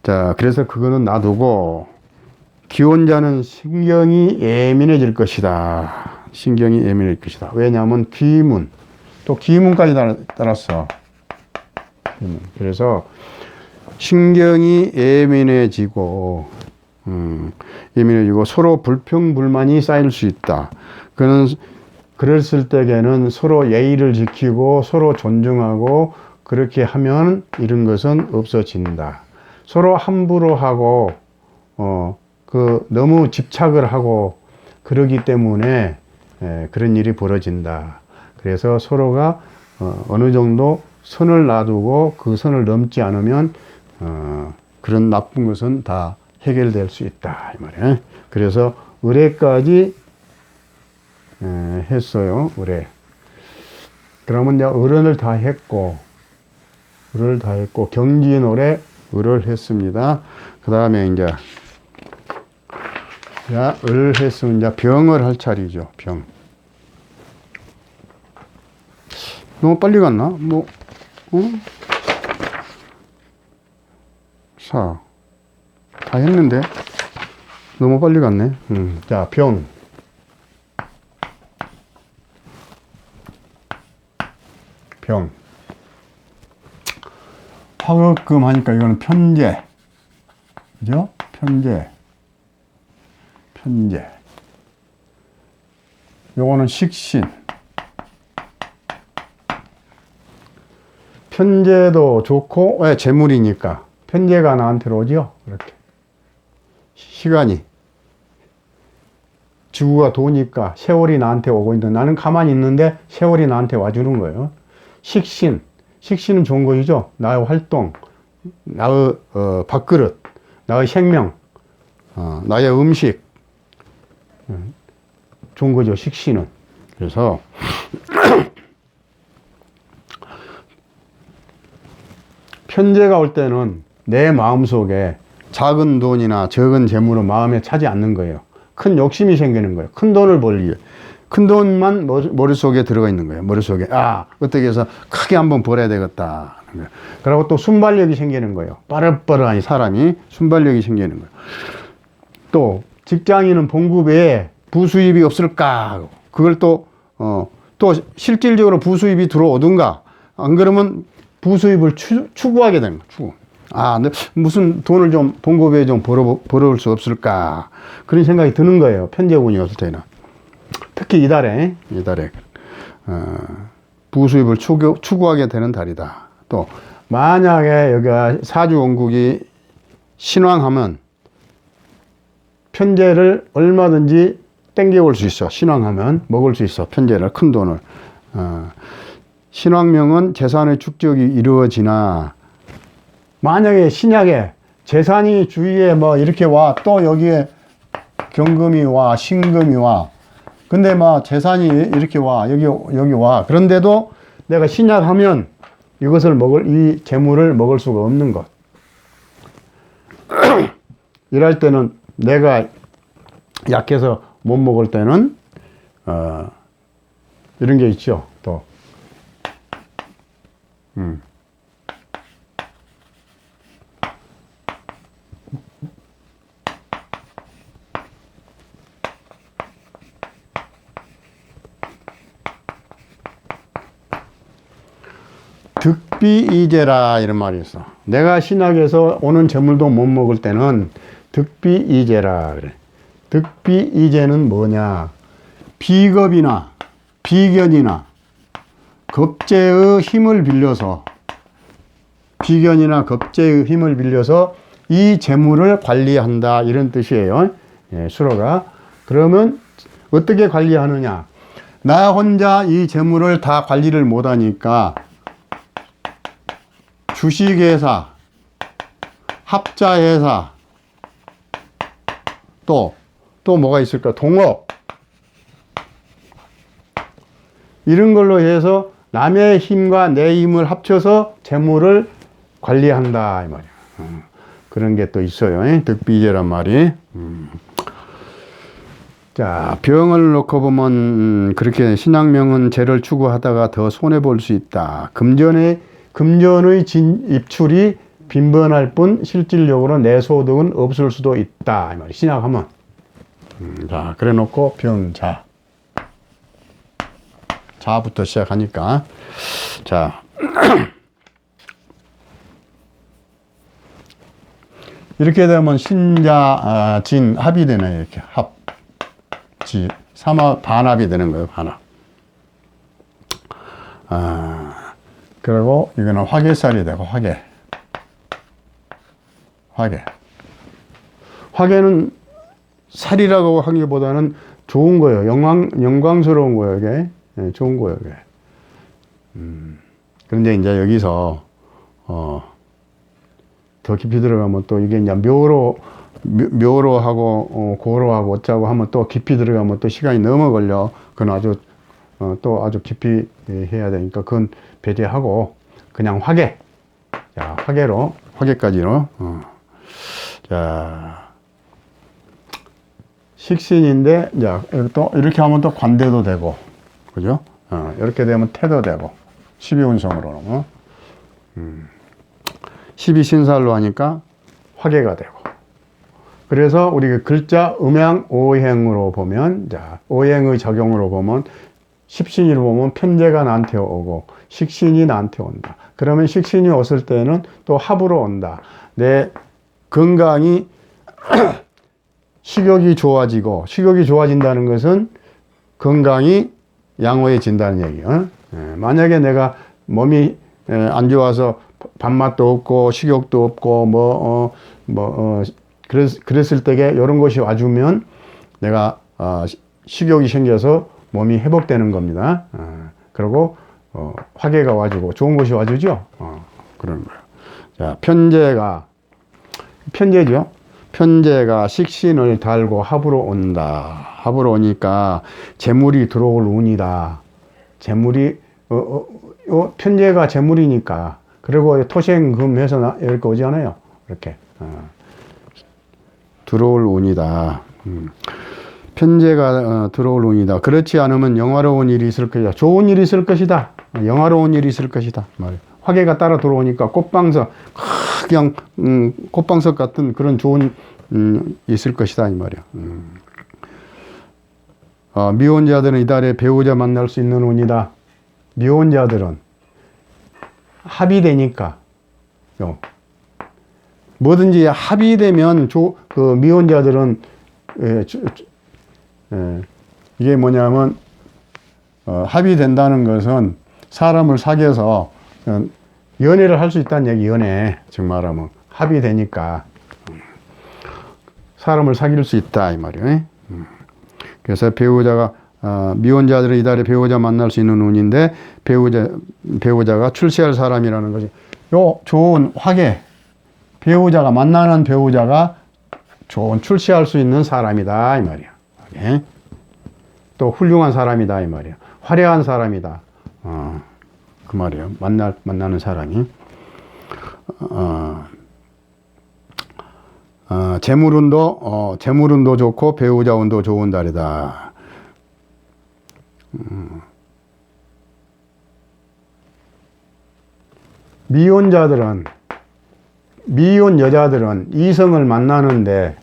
자, 그래서 그거는 놔두고 기혼자는 신경이 예민해질 것이다. 신경이 예민해질 것이다. 왜냐하면 귀문, 또 기문까지 따랐어. 그래서 신경이 예민해지고 서로 불평불만이 쌓일 수 있다. 그랬을 때에는 서로 예의를 지키고 서로 존중하고 그렇게 하면 이런 것은 없어진다. 서로 함부로 하고 너무 집착을 하고 그러기 때문에 그런 일이 벌어진다. 그래서 서로가 어느 정도 선을 놔두고 그 선을 넘지 않으면 그런 나쁜 것은 다 해결될 수 있다. 이 말이에요. 그래서 의뢰까지 했어요. 의뢰. 그러면 이제 의뢰를 다 했고 경진 의뢰 의뢰를 했습니다. 그 다음에 이제 을 했으면 이제 병을 할 차례죠. 병. 너무 빨리 갔나? 뭐, 어? 4. 다 했는데? 너무 빨리 갔네. 자, 병. 병. 화급금 하니까 이거는 편제. 그죠? 편제. 편제. 요거는 식신. 편제도 좋고, 왜? 재물이니까. 편제가 나한테로 오죠? 이렇게. 시간이. 지구가 도니까 세월이 나한테 오고 있는데 나는 가만히 있는데 세월이 나한테 와주는 거예요. 식신. 식신은 좋은 거죠. 나의 활동, 나의 밥그릇, 나의 생명, 나의 음식. 좋은 거죠. 식신은. 그래서 편제가 올 때는 내 마음속에 작은 돈이나 적은 재물은 마음에 차지 않는 거예요. 큰 욕심이 생기는 거예요. 큰 돈을 벌기 위해. 큰 돈만 머릿속에 들어가 있는 거예요. 머릿속에. 어떻게 해서 크게 한번 벌어야 되겠다. 그리고 또 순발력이 생기는 거예요. 빠르빠르하니 사람이 순발력이 생기는 거예요. 또 직장인은 봉급 외에 부수입이 없을까? 그걸 또 실질적으로 부수입이 들어오든가 안 그러면 부수입을 추구하게 되는 거예요. 근데 무슨 돈을 좀 봉급에 좀 벌어올 수 없을까? 그런 생각이 드는 거예요. 편제운이 없을 때는. 특히 이달에 부수입을 추구하게 되는 달이다. 또 만약에 여기가 사주원국이 신왕하면 편제를 얼마든지 땡겨올 수 있어. 신왕하면 먹을 수 있어. 편제를, 큰 돈을. 신왕명은 재산의 축적이 이루어지나 만약에 신약에 재산이 주위에 뭐 이렇게 와, 또 여기에 경금이 와, 신금이 와. 근데 막 재산이 이렇게 와, 여기 와. 그런데도 내가 신약하면 이 재물을 먹을 수가 없는 것. 이럴 때는 내가 약해서 못 먹을 때는, 이런 게 있죠, 또. 득비이재라 이런 말이 있어. 내가 신약에서 오는 재물도 못 먹을 때는 득비이재라 그래. 득비이재는 뭐냐? 비겁이나 비견이나 겁재의 힘을 빌려서 이 재물을 관리한다 이런 뜻이에요. 수로가. 그러면 어떻게 관리하느냐? 나 혼자 이 재물을 다 관리를 못하니까 주식회사, 합자회사, 또 뭐가 있을까? 동업. 이런 걸로 해서 남의 힘과 내 힘을 합쳐서 재물을 관리한다. 이 말이야. 그런 게 또 있어요. 득비재란 말이. 자, 병을 놓고 보면 그렇게 신앙명은 재를 추구하다가 더 손해볼 수 있다. 금전의 입출이 빈번할 뿐 실질적으로 내 소득은 없을 수도 있다. 이 말이 신약하면. 자, 그래 놓고 병자. 자부터 시작하니까. 자. 이렇게 되면 신자, 진, 합이 되네. 이렇게 합. 반합이 되는 거예요. 반합. 그리고 이거는 화개살이 되고 화개는 살이라고 하기보다는 좋은 거예요. 영광스러운 거예요. 이게. 좋은 거예요. 이게. 그런데 이제 여기서 더 깊이 들어가면 또 이게 이제 묘로하고 고로하고 어쩌고 하면 또 깊이 들어가면 또 시간이 너무 걸려. 그건 아주 깊이 해야 되니까 그건 배제하고 그냥 화개. 자, 화개까지로. 자, 식신인데, 자, 또 이렇게 하면 또 관대도 되고, 그죠? 이렇게 되면 태도 되고, 12운성으로. 12신살로 하니까 화계가 되고. 그래서 우리 글자 음양 오행으로 보면, 자, 오행의 적용으로 보면, 십신이로 보면 편제가 나한테 오고, 식신이 나한테 온다. 그러면 식신이 왔을 때는 또 합으로 온다. 내 건강이 식욕이 좋아지고, 식욕이 좋아진다는 것은 건강이 양호해진다는 얘기예요. 만약에 내가 몸이 안 좋아서 밥맛도 없고 식욕도 없고 그랬을 때에 이런 것이 와주면 내가 식욕이 생겨서 몸이 회복되는 겁니다. 그리고 화계가 와주고 좋은 것이 와주죠. 그런 거예요. 자, 편제죠. 편제가 식신을 달고 합으로 온다. 합으로 오니까 재물이 들어올 운이다. 재물이 편제가 재물이니까. 그리고 토생금해서 이렇게 오잖아요. 이렇게 들어올 운이다. 편제가 들어올 운이다. 그렇지 않으면 영화로운 일이 있을 것이다. 좋은 일이 있을 것이다. 영화로운 일이 있을 것이다. 말이에요. 화계가 따라 들어오니까 꽃방석, 그냥 꽃방석 같은 그런 좋은 있을 것이다 이 말이야. 미혼자들은 이달에 배우자 만날 수 있는 운이다. 미혼자들은 합이 되니까 뭐든지 합이 되면 그 미혼자들은 이게 뭐냐면 합이 된다는 것은 사람을 사귀어서 연애를 할 수 있다는 얘기. 연애 지금 말하면 합이 되니까 사람을 사귈 수 있다 이 말이에요. 그래서 배우자가 미혼자들은 이달에 배우자 만날 수 있는 운인데 배우자가 출세할 사람이라는 것이 요 좋은 화계, 배우자가 만나는 배우자가 좋은 출세할 수 있는 사람이다 이 말이야. 화계. 또 훌륭한 사람이다 이 말이야. 화려한 사람이다. 그 말이에요. 만나는 사람이. 재물운도 좋고 배우자운도 좋은 달이다. 미혼 여자들은 이성을 만나는데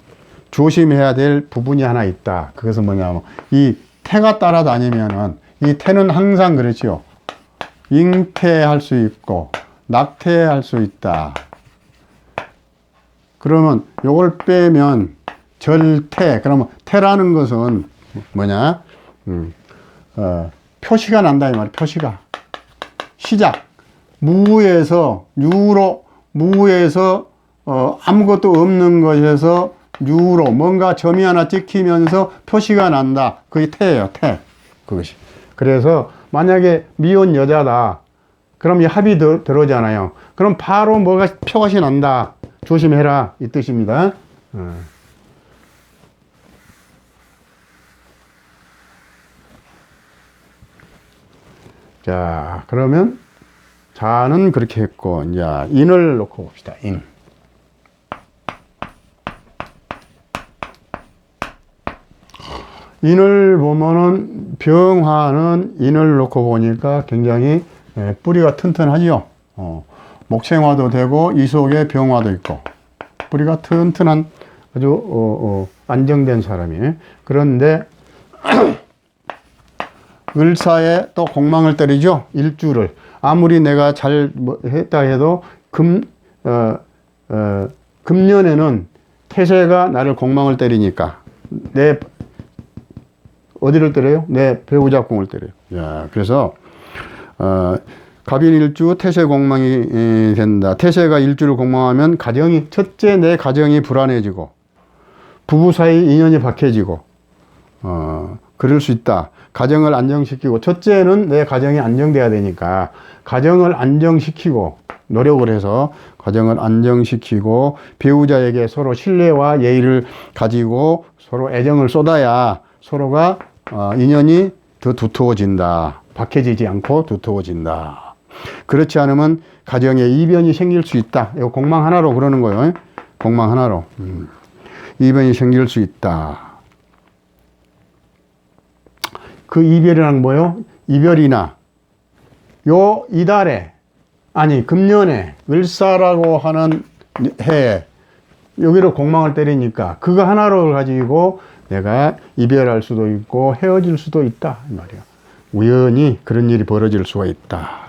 조심해야 될 부분이 하나 있다. 그것은 뭐냐면 이 태가 따라다니면은 이 태는 항상 그렇지요. 잉태할 수 있고 낙태할 수 있다. 그러면 요걸 빼면 절태. 그러면 태라는 것은 뭐냐? 표시가 난다 이 말이야. 표시가. 시작. 무에서 유로, 무에서 아무것도 없는 것에서 유로 뭔가 점이 하나 찍히면서 표시가 난다. 그게 태예요. 태. 그것이. 그래서 만약에 미혼 여자다. 그럼 이 합이 들어오잖아요. 그럼 바로 뭐가 표시 난다. 조심해라 이 뜻입니다. 자, 그러면 자는 그렇게 했고 이제 인을 놓고 봅시다. 인. 인을 보면은 병화는 인을 놓고 보니까 굉장히 뿌리가 튼튼하지요. 목생화도 되고 이 속에 병화도 있고 뿌리가 튼튼한 아주 안정된 사람이에요. 그런데 을사에 또 공망을 때리죠. 일주를. 아무리 내가 잘 했다 해도 금년에는 태세가 나를 공망을 때리니까 내 어디를 때려요? 내 배우자 공을 때려요. 야, 그래서 갑인일주 태세 공망이 된다. 태세가 일주를 공망하면 가정이 첫째 내 가정이 불안해지고 부부 사이 인연이 박해지고 그럴 수 있다. 가정을 안정시키고 첫째는 내 가정이 안정돼야 되니까 가정을 안정시키고 노력을 해서 가정을 안정시키고 배우자에게 서로 신뢰와 예의를 가지고 서로 애정을 쏟아야 서로가 인연이 더 두터워진다. 박해지지 않고 두터워진다. 그렇지 않으면 가정에 이변이 생길 수 있다. 이거 공망 하나로 그러는 거예요. 공망 하나로. 이변이 생길 수 있다. 그 이별이란 뭐예요? 이별이나 이달에, 아니, 금년에, 을사라고 하는 해에, 여기로 공망을 때리니까, 그거 하나를 가지고 내가 이별할 수도 있고, 헤어질 수도 있다. 이 말이야. 우연히 그런 일이 벌어질 수가 있다.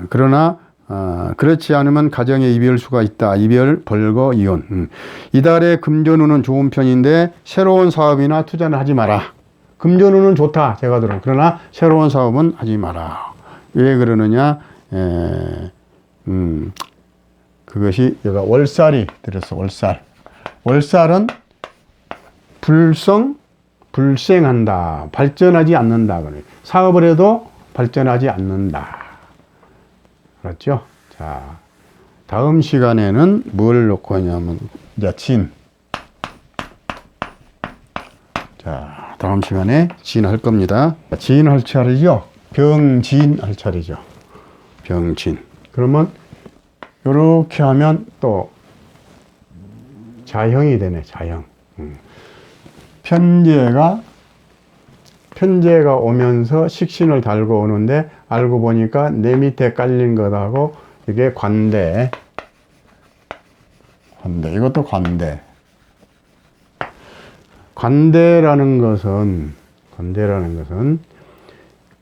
그러나, 그렇지 않으면 가정에 이별수가 있다. 이별, 벌거, 이혼. 이달에 금전운은 좋은 편인데 새로운 사업이나 투자는 하지 마라. 금전운은 좋다. 제가 들어. 그러나 새로운 사업은 하지 마라. 왜 그러느냐? 그것이 여기가 월살이 들었어. 월살. 월살은 불생한다. 발전하지 않는다. 사업을 해도 발전하지 않는다. 그렇죠? 자, 다음 시간에는 뭘 놓고 하냐면, 이제 진. 자, 다음 시간에 진 할 겁니다. 진 할 차례죠? 병진 할 차례죠. 병진. 그러면, 요렇게 하면 또, 자형이 되네, 자형. 편제가 오면서 식신을 달고 오는데 알고 보니까 내 밑에 깔린 것하고 이게 관대. 이것도 관대. 관대라는 것은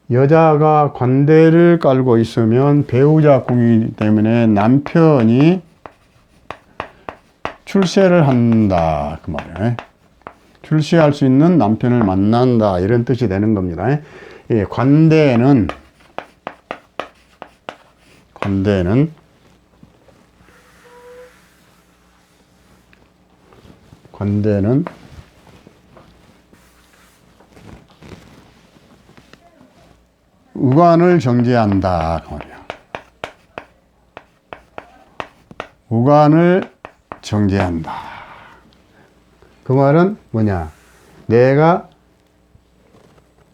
여자가 관대를 깔고 있으면 배우자 궁이기 때문에 남편이 출세를 한다. 그 말이에요. 출세할 수 있는 남편을 만난다. 이런 뜻이 되는 겁니다. 예, 관대는 우관을 정제한다. 그 말이야. 우관을 정제한다. 그 말은 뭐냐? 내가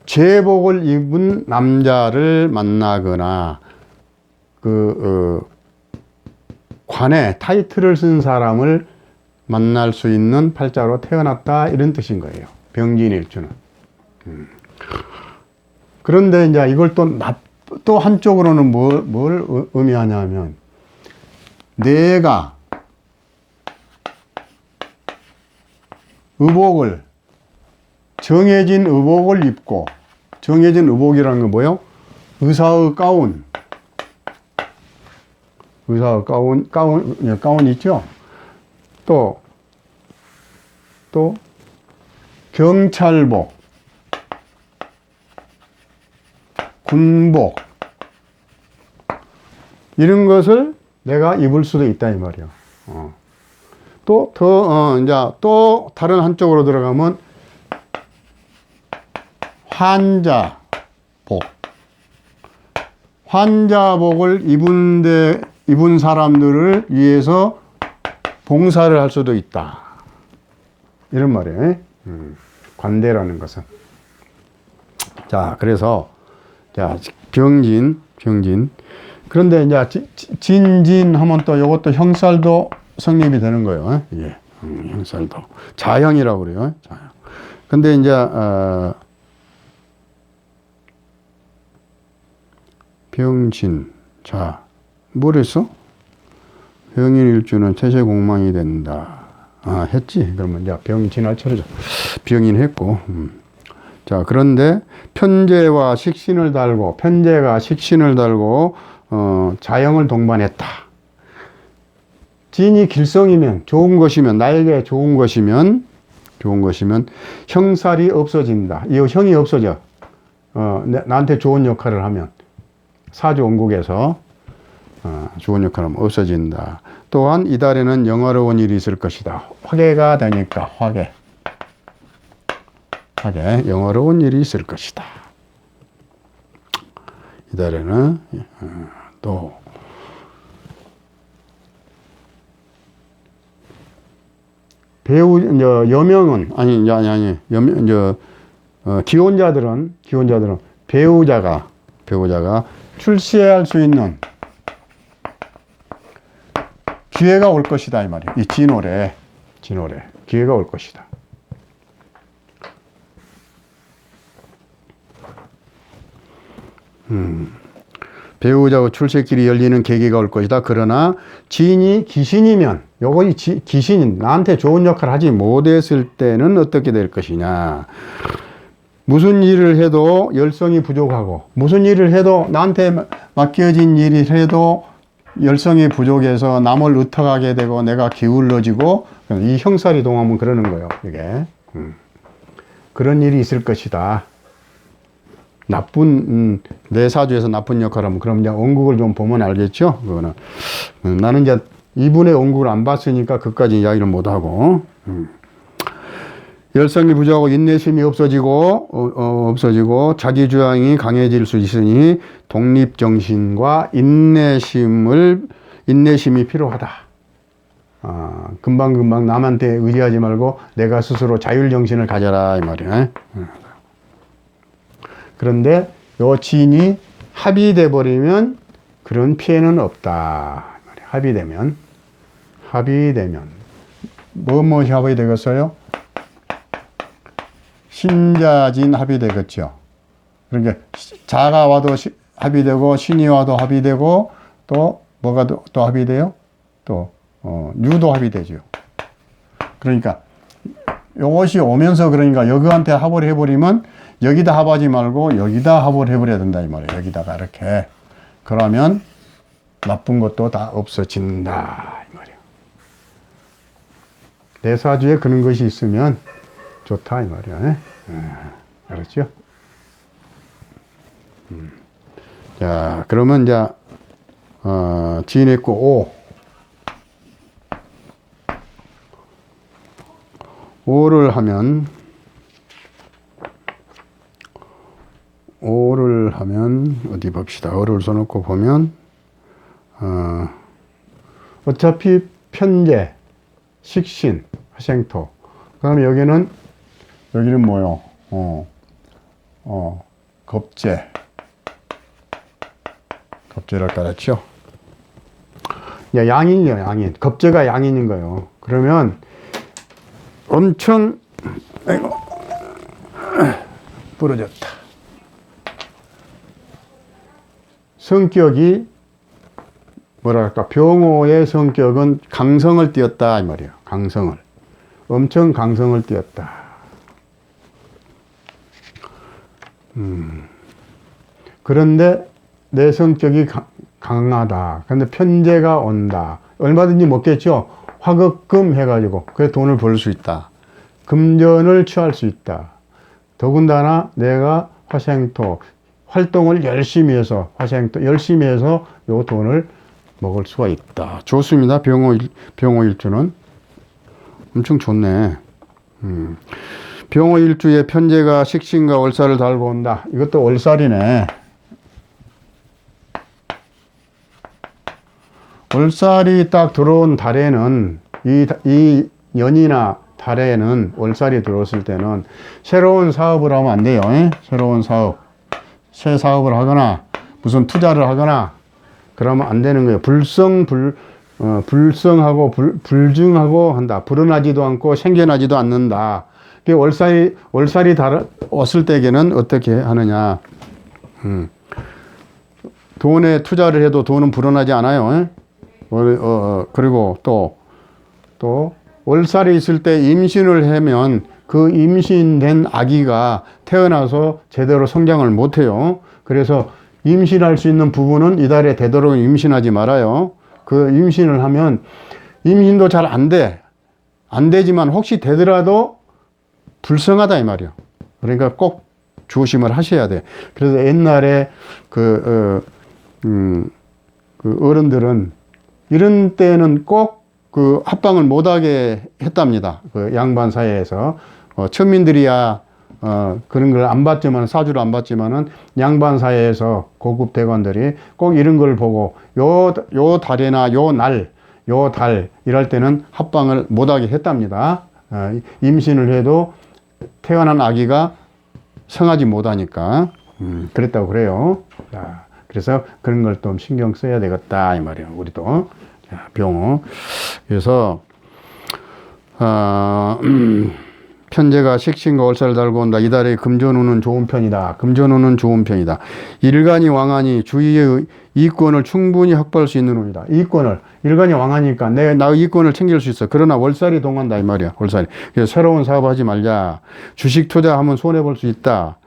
제복을 입은 남자를 만나거나 관에 타이틀을 쓴 사람을 만날 수 있는 팔자로 태어났다 이런 뜻인 거예요. 병진일주는. 그런데 이제 이걸 또 한쪽으로는 뭘 의미하냐면 내가 정해진 의복을 입고, 정해진 의복이라는 건 뭐예요? 의사의 가운. 가운 있죠? 또 경찰복, 군복, 이런 것을 내가 입을 수도 있다, 이 말이야. 또 다른 한쪽으로 들어가면 환자복을 입은 사람들을 위해서 봉사를 할 수도 있다. 이런 말이에요. 관대라는 것은. 자, 그래서 병진. 그런데 이제 진진 하면 또 이것도 형살도 성립이 되는 거예요. 예. 형살도. 자형이라고 그래요. 자형. 근데 이제, 병진. 자, 뭘 했어? 병인일주는 태세공망이 된다. 했지. 그러면 이제 병진할 차례죠. 병인 했고. 자, 그런데 편제가 식신을 달고, 자형을 동반했다. 진이 길성이면, 좋은 것이면, 나에게 좋은 것이면 형살이 없어진다. 이 형이 없어져. 나한테 좋은 역할을 하면. 사주원국에서 좋은 역할을 하면 없어진다. 또한 이달에는 영화로운 일이 있을 것이다. 화개가 되니까 화개. 영화로운 일이 있을 것이다. 이달에는 또 여명은 기혼자들은 배우자가 출세할 수 있는 기회가 올 것이다 이 말이에요. 이 진월에 기회가 올 것이다. 배우자와 출세길이 열리는 계기가 올 것이다. 그러나 지인이 귀신이면, 요거 귀신이 나한테 좋은 역할을 하지 못했을 때는 어떻게 될 것이냐. 무슨 일을 해도 열성이 부족하고, 무슨 일을 해도 나한테 맡겨진 일을 해도 열성이 부족해서 남을 의탁하게 되고 내가 기울어지고, 이 형살이 동하면 그러는 거예요. 이게 그런 일이 있을 것이다. 나쁜 내 사주에서 나쁜 역할을 하면, 그럼 이제 원국을 좀 보면 알겠죠. 그거는 나는 이제 이분의 원국을 안 봤으니까 그까지 이야기를 못 하고. 열성이 부족하고 인내심이 없어지고 자기 주장이 강해질 수 있으니 독립정신과 인내심이 필요하다. 금방금방 남한테 의지하지 말고 내가 스스로 자율정신을 가져라, 이 말이야. 그런데 요 지인이 합의돼 버리면 그런 피해는 없다. 합의되면 무엇이 합의되겠어요? 신자진 합의되겠죠. 그러니까 자가 와도 합의되고 신이 와도 합의되고 또 뭐가 또 합의돼요? 또 유도 합의되죠. 그러니까 이것이 오면서, 그러니까 여기한테 합을 해버리면 여기다 합하지 말고 여기다 합을 해버려야 된다, 이 말이에요. 여기다가 이렇게. 그러면 나쁜 것도 다 없어진다, 이 말이에요. 내 사주에 그런 것이 있으면 좋다, 이 말이에요. 알았죠? 자, 그러면 이제 지인했고 5를 하면 어디 봅시다. 5를 써놓고 보면 어차피 편재, 식신, 화생토. 그다음에 여기는 뭐요? 겁재를 깔았죠. 양인이요, 양인. 겁재가 양인인 거예요. 그러면 엄청, 아이고, 부러졌다. 성격이 뭐랄까, 병호의 성격은 강성을 띠었다, 이 말이에요. 엄청 강성을 띠었다. 그런데 내 성격이 강하다. 그런데 편재가 온다. 얼마든지 먹겠죠. 화급금 해가지고 그래서 돈을 벌 수 있다. 금전을 취할 수 있다. 더군다나 내가 화생토 활동을 열심히 해서 요 돈을 먹을 수가 있다. 좋습니다. 병호일주는 엄청 좋네. 병호일주에 편재가 식신과 월살을 달고 온다. 이것도 월살이네. 월살이 딱 들어온 달에는, 이 연이나 달에는 월살이 들어왔을 때는 새로운 사업을 하면 안 돼요. 새로운 사업, 새 사업을 하거나 무슨 투자를 하거나 그러면 안 되는 거예요. 불성하고 불증하고 한다. 불어나지도 않고 생겨나지도 않는다. 월살이 왔을 때에는 어떻게 하느냐. 돈에 투자를 해도 돈은 불어나지 않아요. 그리고 또 월살이 있을 때 임신을 하면 그 임신된 아기가 태어나서 제대로 성장을 못해요. 그래서 임신할 수 있는 부부는 이달에 되도록 임신하지 말아요. 그 임신을 하면 임신도 잘 안 되지만 혹시 되더라도 불성하다, 이 말이에요. 그러니까 꼭 조심을 하셔야 돼. 그래서 옛날에 어른들은 이런 때는 꼭 그 합방을 못하게 했답니다. 그 양반 사회에서 천민들이야 그런 걸 안 봤지만, 사주를 안 봤지만은 양반 사회에서 고급 대관들이 꼭 이런 걸 보고 요 달이나 요 달 이럴 때는 합방을 못하게 했답니다. 임신을 해도 태어난 아기가 성하지 못하니까 그랬다고 그래요. 자, 그래서 그런 걸 좀 신경 써야 되겠다, 이 말이에요. 우리도. 자, 병호. 그래서 편제가 식신과 월살을 달고 온다. 이달에 금전운은 좋은 편이다. 금전운은 좋은 편이다. 일간이 왕하니 주위의 이권을 충분히 확보할 수 있는 운이다. 이권을 일간이 왕하니까 나 이권을 챙길 수 있어. 그러나 월살이 동한다 이 말이야. 월살이. 그래서 새로운 사업하지 말자. 주식 투자하면 손해 볼 수 있다.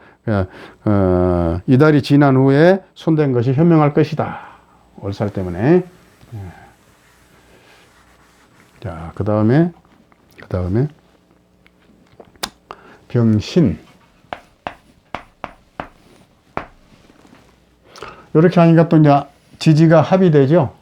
이달이 지난 후에 손댄 것이 현명할 것이다. 월살 때문에. 자, 그 다음에 병신. 이렇게 하니까 또 이제 지지가 합의되죠.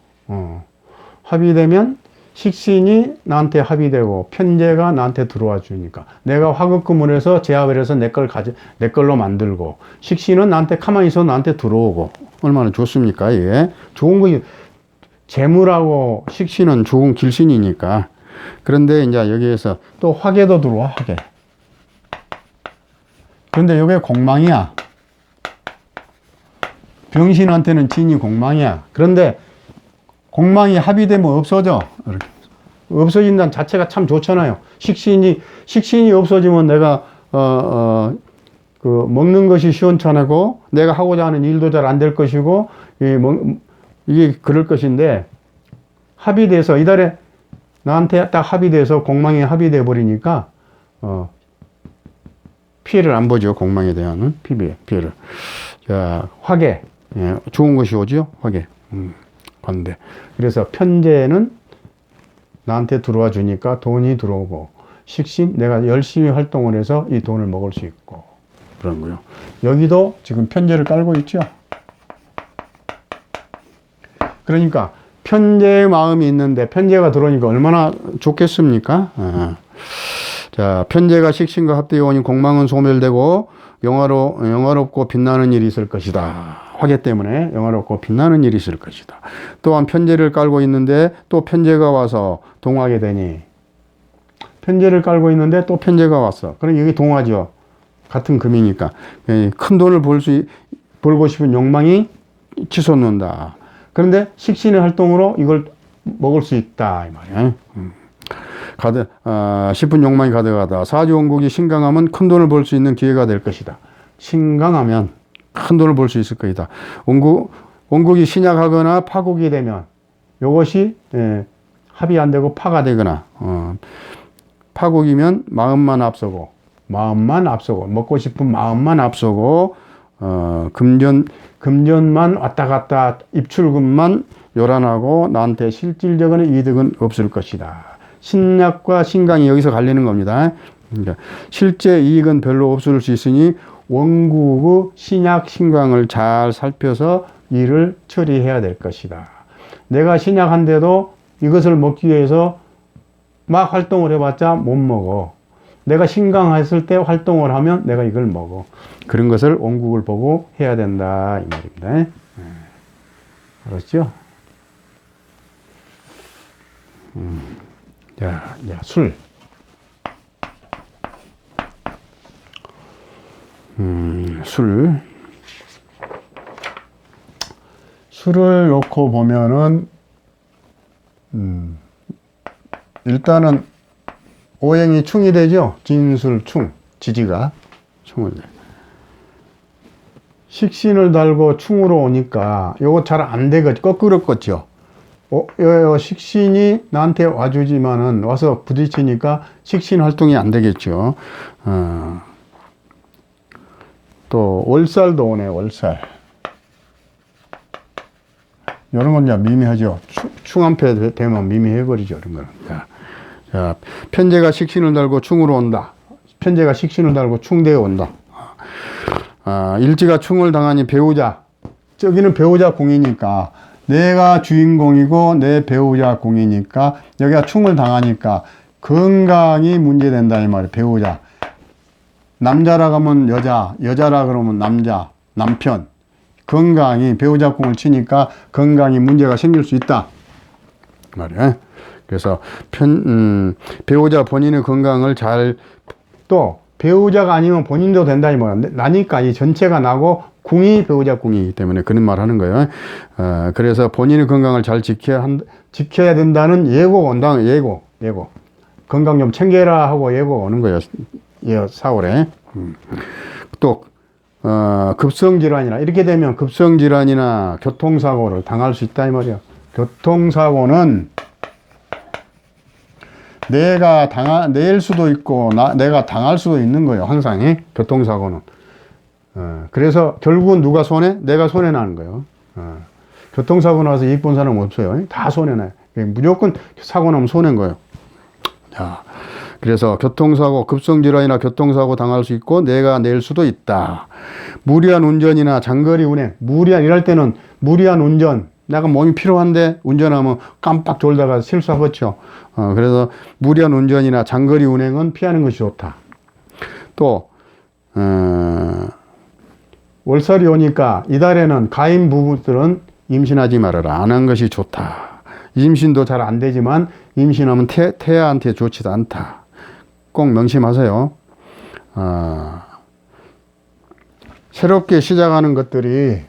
합의되면 식신이 나한테 합의되고 편제가 나한테 들어와 주니까 내가 화급금을 해서 제압을 해서 내 걸로 만들고 식신은 나한테 가만히 있어 나한테 들어오고 얼마나 좋습니까? 이게 좋은 거. 재물하고 식신은 좋은 길신이니까. 그런데 이제 여기에서 또 화계도 들어와. 화계. 그런데 이게 공망이야. 병신한테는 진이 공망이야. 그런데 공망이 합의되면 없어져. 이렇게. 없어진다는 자체가 참 좋잖아요. 식신이 없어지면 내가 먹는 것이 시원찮고 내가 하고자 하는 일도 잘 안 될 것이고 이게 그럴 것인데 합의돼서 이달에 나한테 딱 합의돼서 공망이 합의돼 버리니까 피해를 안 보죠. 공망에 대한 피해를. 자, 화계. 예, 좋은 것이 오죠. 화계. 반대. 그래서 편제는 나한테 들어와 주니까 돈이 들어오고 식신 내가 열심히 활동을 해서 이 돈을 먹을 수 있고 그런 거요. 여기도 지금 편제를 깔고 있죠. 그러니까 편제의 마음이 있는데 편제가 들어오니까 얼마나 좋겠습니까? 자, 편제가 식신과 합되어 오니 공망은 소멸되고 영화롭고 빛나는 일이 있을 것이다. 화계 때문에 영화롭고 빛나는 일이 있을 것이다. 또한 편제를 깔고 있는데 또 편제가 와서 동하게 되니 편제를 깔고 있는데 또 편제가 왔어. 그럼 여기 동하죠. 같은 금이니까 큰 돈을 벌고 싶은 욕망이 치솟는다. 그런데 식신의 활동으로 이걸 먹을 수 있다 이 말이야. 싶은 욕망이 가득하다. 사주원국이 신강하면 큰 돈을 벌 수 있는 기회가 될 것이다. 신강하면 큰 돈을 벌 수 있을 것이다. 원국이 신약하거나 파국이 되면 이것이 합의 안 되고 파가 되거나 파국이면 마음만 앞서고 먹고 싶은 마음만 앞서고 금전만 왔다 갔다 입출금만 요란하고 나한테 실질적인 이득은 없을 것이다. 신약과 신강이 여기서 갈리는 겁니다. 그러니까 실제 이익은 별로 없을 수 있으니 원국의 신약 신강을 잘 살펴서 일을 처리해야 될 것이다. 내가 신약한데도 이것을 먹기 위해서 막 활동을 해봤자 못 먹어. 내가 신강했을 때 활동을 하면 내가 이걸 먹어. 그런 것을 원국을 보고 해야 된다 이 말입니다. 알았죠? 자, 술. 술을 놓고 보면은 일단은 오행이 충이 되죠. 진술 충, 지지가 충을 내. 식신을 달고 충으로 오니까 요거 잘 안 되겠죠. 거꾸로 껐죠. 식신이 나한테 와주지만은 와서 부딪히니까 식신 활동이 안 되겠죠. 또 월살도 오네. 월살. 이런 건 이제 미미하죠. 충한패 되면 미미해버리죠. 이런 거는. 자, 편제가 식신을 달고 충으로 온다. 편제가 식신을 달고 충대에 온다. 일지가 충을 당하니 배우자. 저기는 배우자 공이니까 내가 주인공이고 내 배우자 공이니까 여기가 충을 당하니까 건강이 문제된다 이 말이에요. 배우자. 남자라 하면 여자, 여자라 그러면 남자, 남편. 건강이 배우자 공을 치니까 건강이 문제가 생길 수 있다 말이야. 그래서 배우자 본인의 건강을 또 배우자가 아니면 본인도 된다 이 말이야. 나니까 이 전체가 나고 궁이 배우자 궁이기 때문에 그런 말 하는 거예요. 그래서 본인의 건강을 잘 지켜야 된다는 예고가 온다. 예고. 건강 좀 챙겨라 하고 예고가 오는 거예요. 예, 4월에. 또 급성질환이나 이렇게 되면 급성질환이나 교통사고를 당할 수 있다 이 말이야. 교통사고는 내가 낼 수도 있고 내가 당할 수도 있는 거예요. 항상 교통사고는. 그래서 결국은 누가 손해? 내가 손해나는 거예요. 교통사고 나서 이익 본 사람은 없어요. 다 손해나요. 무조건 사고 나면 손해인 거예요. 자, 그래서 교통사고, 급성질환이나 교통사고 당할 수 있고 내가 낼 수도 있다. 무리한 운전이나 장거리 운행, 일할 때는 무리한 운전, 내가 몸이 필요한데 운전하면 깜빡 졸다가 실수하겠죠. 그래서 무리한 운전이나 장거리 운행은 피하는 것이 좋다. 또 월설이 오니까 이달에는 가임 부부들은 임신하지 말아라. 안 한 것이 좋다. 임신도 잘 안 되지만 임신하면 태아한테 좋지도 않다. 꼭 명심하세요. 새롭게 시작하는 것들이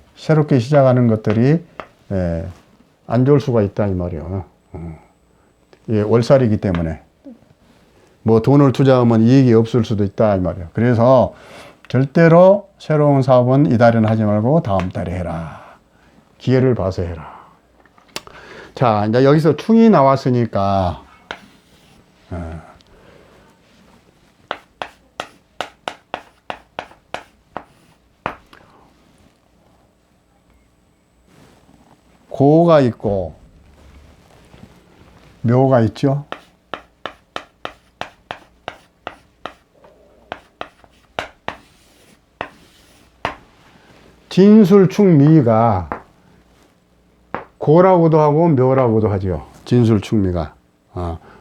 안 좋을 수가 있다 이 말이에요. 예, 월살이기 때문에 뭐 돈을 투자하면 이익이 없을 수도 있다 이 말이에요. 그래서 절대로 새로운 사업은 이달에는 하지 말고 다음 달에 해라. 기회를 봐서 해라. 자, 이제 여기서 충이 나왔으니까 고가 있고 묘가 있죠. 진술충미가 고라고도 하고 묘라고도 하죠. 진술충미가.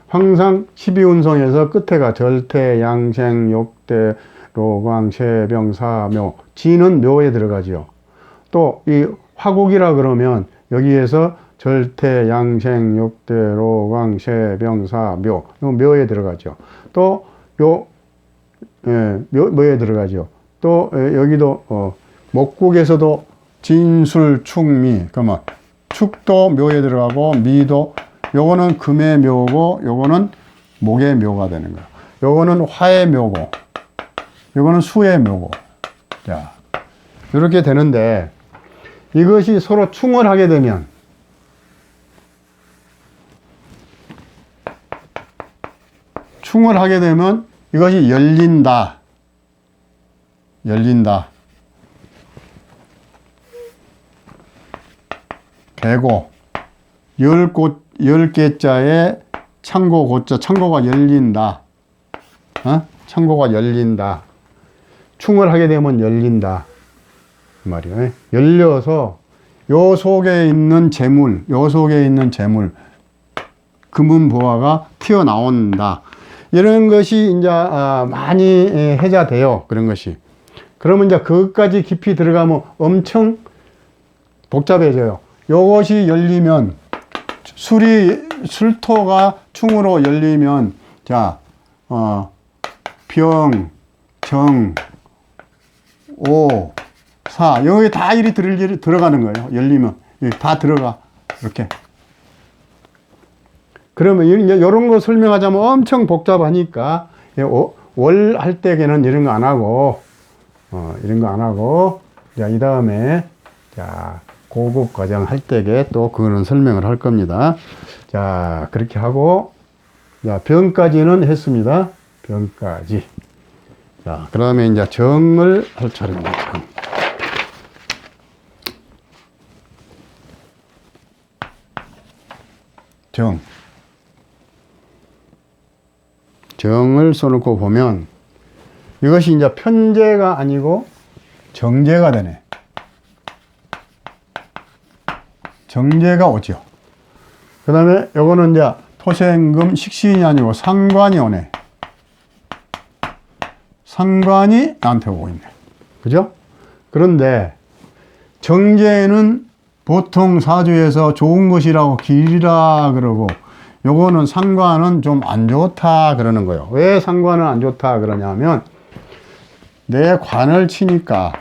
항상 12운성에서 끝에가 절태, 양생, 욕대, 로광, 쇠병, 사묘. 진은 묘에 들어가죠. 또 이 화국이라 그러면 여기에서 절태, 양생, 욕대, 로광, 쇠병, 사묘. 묘에 들어가죠. 또 묘에 들어가죠. 또 여기도 목국에서도 진술, 충미, 그러면 축도 묘에 들어가고 미도, 요거는 금의 묘고 요거는 목의 묘가 되는 거예요. 요거는 화의 묘고 요거는 수의 묘고. 자, 이렇게 되는데 이것이 서로 충을 하게 되면 이것이 열린다. 개고, 10개자에 창고 고자, 창고가 열린다. 창고가 열린다. 충을 하게 되면 열린다. 그 말이에요. 열려서 요 속에 있는 재물, 금은보화가 튀어나온다. 이런 것이 이제 많이 해자돼요. 그런 것이. 그러면 이제 그것까지 깊이 들어가면 엄청 복잡해져요. 요것이 열리면 술토가 충으로 열리면 자, 병, 정, 오, 사 여기 다 일이 들어가는 거예요. 열리면 다 들어가 이렇게. 그러면 이런 거 설명하자면 엄청 복잡하니까 월 할 때에는 이런 거 안 하고 자, 이 다음에 자, 고급 과정 할 때에 또 그거는 설명을 할 겁니다. 자, 그렇게 하고 자, 병까지는 했습니다. 병까지. 자, 그 다음에 이제 정을 할 차례입니다. 정을 써놓고 보면 이것이 이제 편제가 아니고 정제가 되네. 정제가 오죠. 그 다음에 요거는 이제 토생금 식신이 아니고 상관이 오네. 상관이 나한테 오고 있네. 그죠? 그런데 정제는 보통 사주에서 좋은 것이라고 길이라 그러고 요거는 상관은 좀 안 좋다 그러는 거예요. 왜 상관은 안 좋다 그러냐면 내 관을 치니까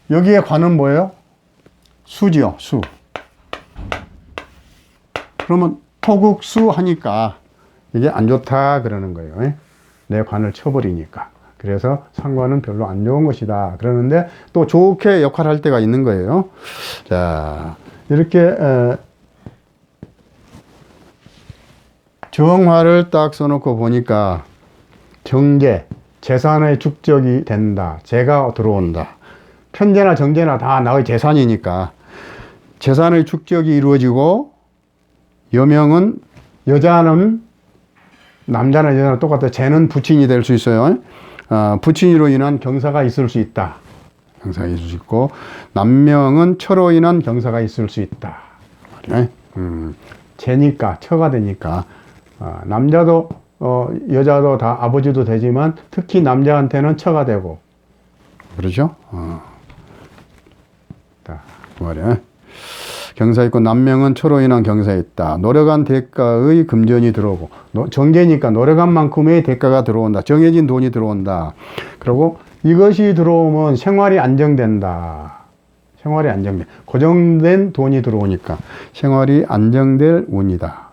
여기에 관은 뭐예요? 수지요, 수. 그러면 토국수 하니까 이게 안 좋다 그러는 거예요. 내 관을 쳐버리니까. 그래서 상관은 별로 안 좋은 것이다 그러는데 또 좋게 역할할 때가 있는 거예요. 자, 이렇게 정화를 딱 써놓고 보니까 정제, 재산의 축적이 된다. 재가 들어온다. 편재나 정제나 다 나의 재산이니까 재산의 축적이 이루어지고 여명은 여자는 남자나 여자나 똑같아. 재는 부친이 될 수 있어요. 부친으로 인한 경사가 있을 수 있다. 경사가 있을 수 있고 남명은 처로 인한 경사가 있을 수 있다. 재니까 처가 되니까 남자도 여자도 다 아버지도 되지만 특히 남자한테는 처가 되고 그러죠. 그 말이야. 경사 있고 남명은 처로 인한 경사 있다. 노력한 대가의 금전이 들어오고 정제니까 노력한 만큼의 대가가 들어온다. 정해진 돈이 들어온다. 그리고 이것이 들어오면 생활이 안정된다. 생활이 안정돼. 고정된 돈이 들어오니까 생활이 안정될 운이다.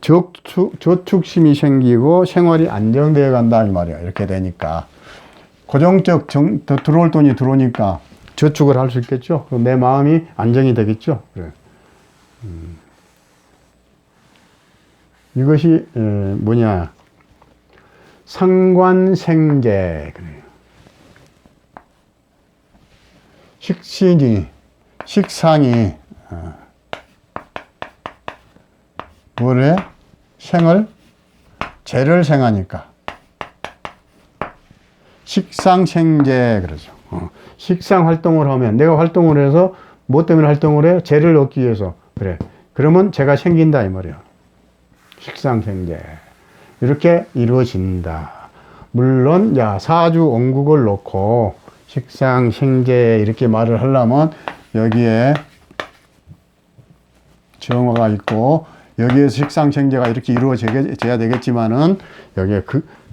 저축심이 생기고 생활이 안정되어 간다 이 말이야. 이렇게 되니까 고정적 들어올 돈이 들어오니까 저축을 할 수 있겠죠. 내 마음이 안정이 되겠죠. 그래. 이것이 뭐냐 상관생재 그래요. 식상이 뭐래? 재를 생하니까 식상생재 그러죠. 식상 활동을 하면 내가 활동을 해서 뭐 때문에 활동을 해요? 재를 얻기 위해서. 그래. 그러면 재가 생긴다 이 말이야. 식상생재. 이렇게 이루어진다. 물론 사주 원국을 놓고 식상생재 이렇게 말을 하려면 여기에 정화가 있고 여기에서 식상생재가 이렇게 이루어져야 되겠지만은 여기에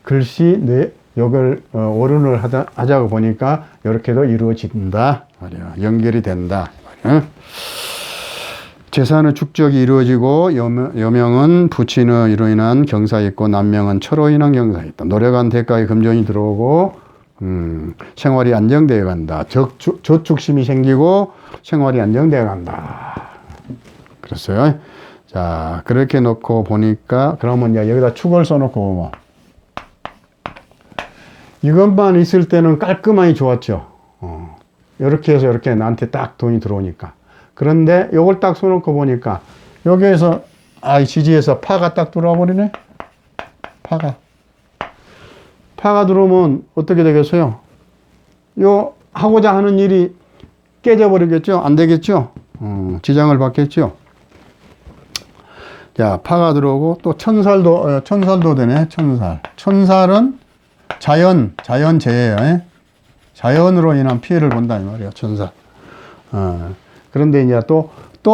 글씨 이걸 오른을 하자고 보니까 이렇게도 이루어진다 말이야. 연결이 된다 말이야. 재산의 축적이 이루어지고 여명은 부친으로 인한 경사 있고 남명은 처로 인한 경사 있다. 노력한 대가의 금전이 들어오고 생활이 안정되어 간다. 저축심이 생기고 생활이 안정되어 간다. 그랬어요. 자, 그렇게 놓고 보니까 그러면 여기다 축을 써놓고 보면 이것만 있을 때는 깔끔하니 좋았죠. 이렇게 해서 이렇게 나한테 딱 돈이 들어오니까. 그런데 이걸 딱 써놓고 보니까 여기에서 지지에서 파가 딱 들어와 버리네. 파가 들어오면 어떻게 되겠어요? 하고자 하는 일이 깨져 버리겠죠. 안 되겠죠. 지장을 받겠죠. 자, 파가 들어오고 또 천살도 되네. 천살은 자연재해요. 자연으로 인한 피해를 본다 이 말이야. 천살. 그런데 이제 또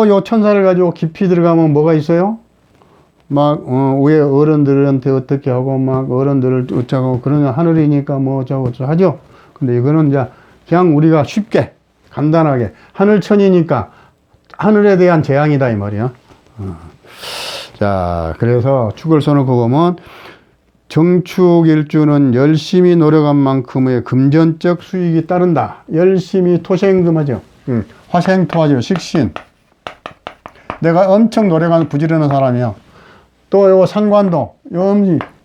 요 천살을 가지고 깊이 들어가면 뭐가 있어요? 막 위에 어른들한테 어떻게 하고 막 어른들을 어쩌고 그러냐 하늘이니까 뭐 어쩌고 하죠. 근데 이거는 이제 그냥 우리가 쉽게 간단하게 하늘천이니까 하늘에 대한 재앙이다 이 말이야. 자, 그래서 축을 써놓고 보면 정축일주는 열심히 노력한 만큼의 금전적 수익이 따른다. 열심히 토생금하죠. 화생토하죠. 식신. 내가 엄청 노력하는 부지런한 사람이야. 또 요거 상관도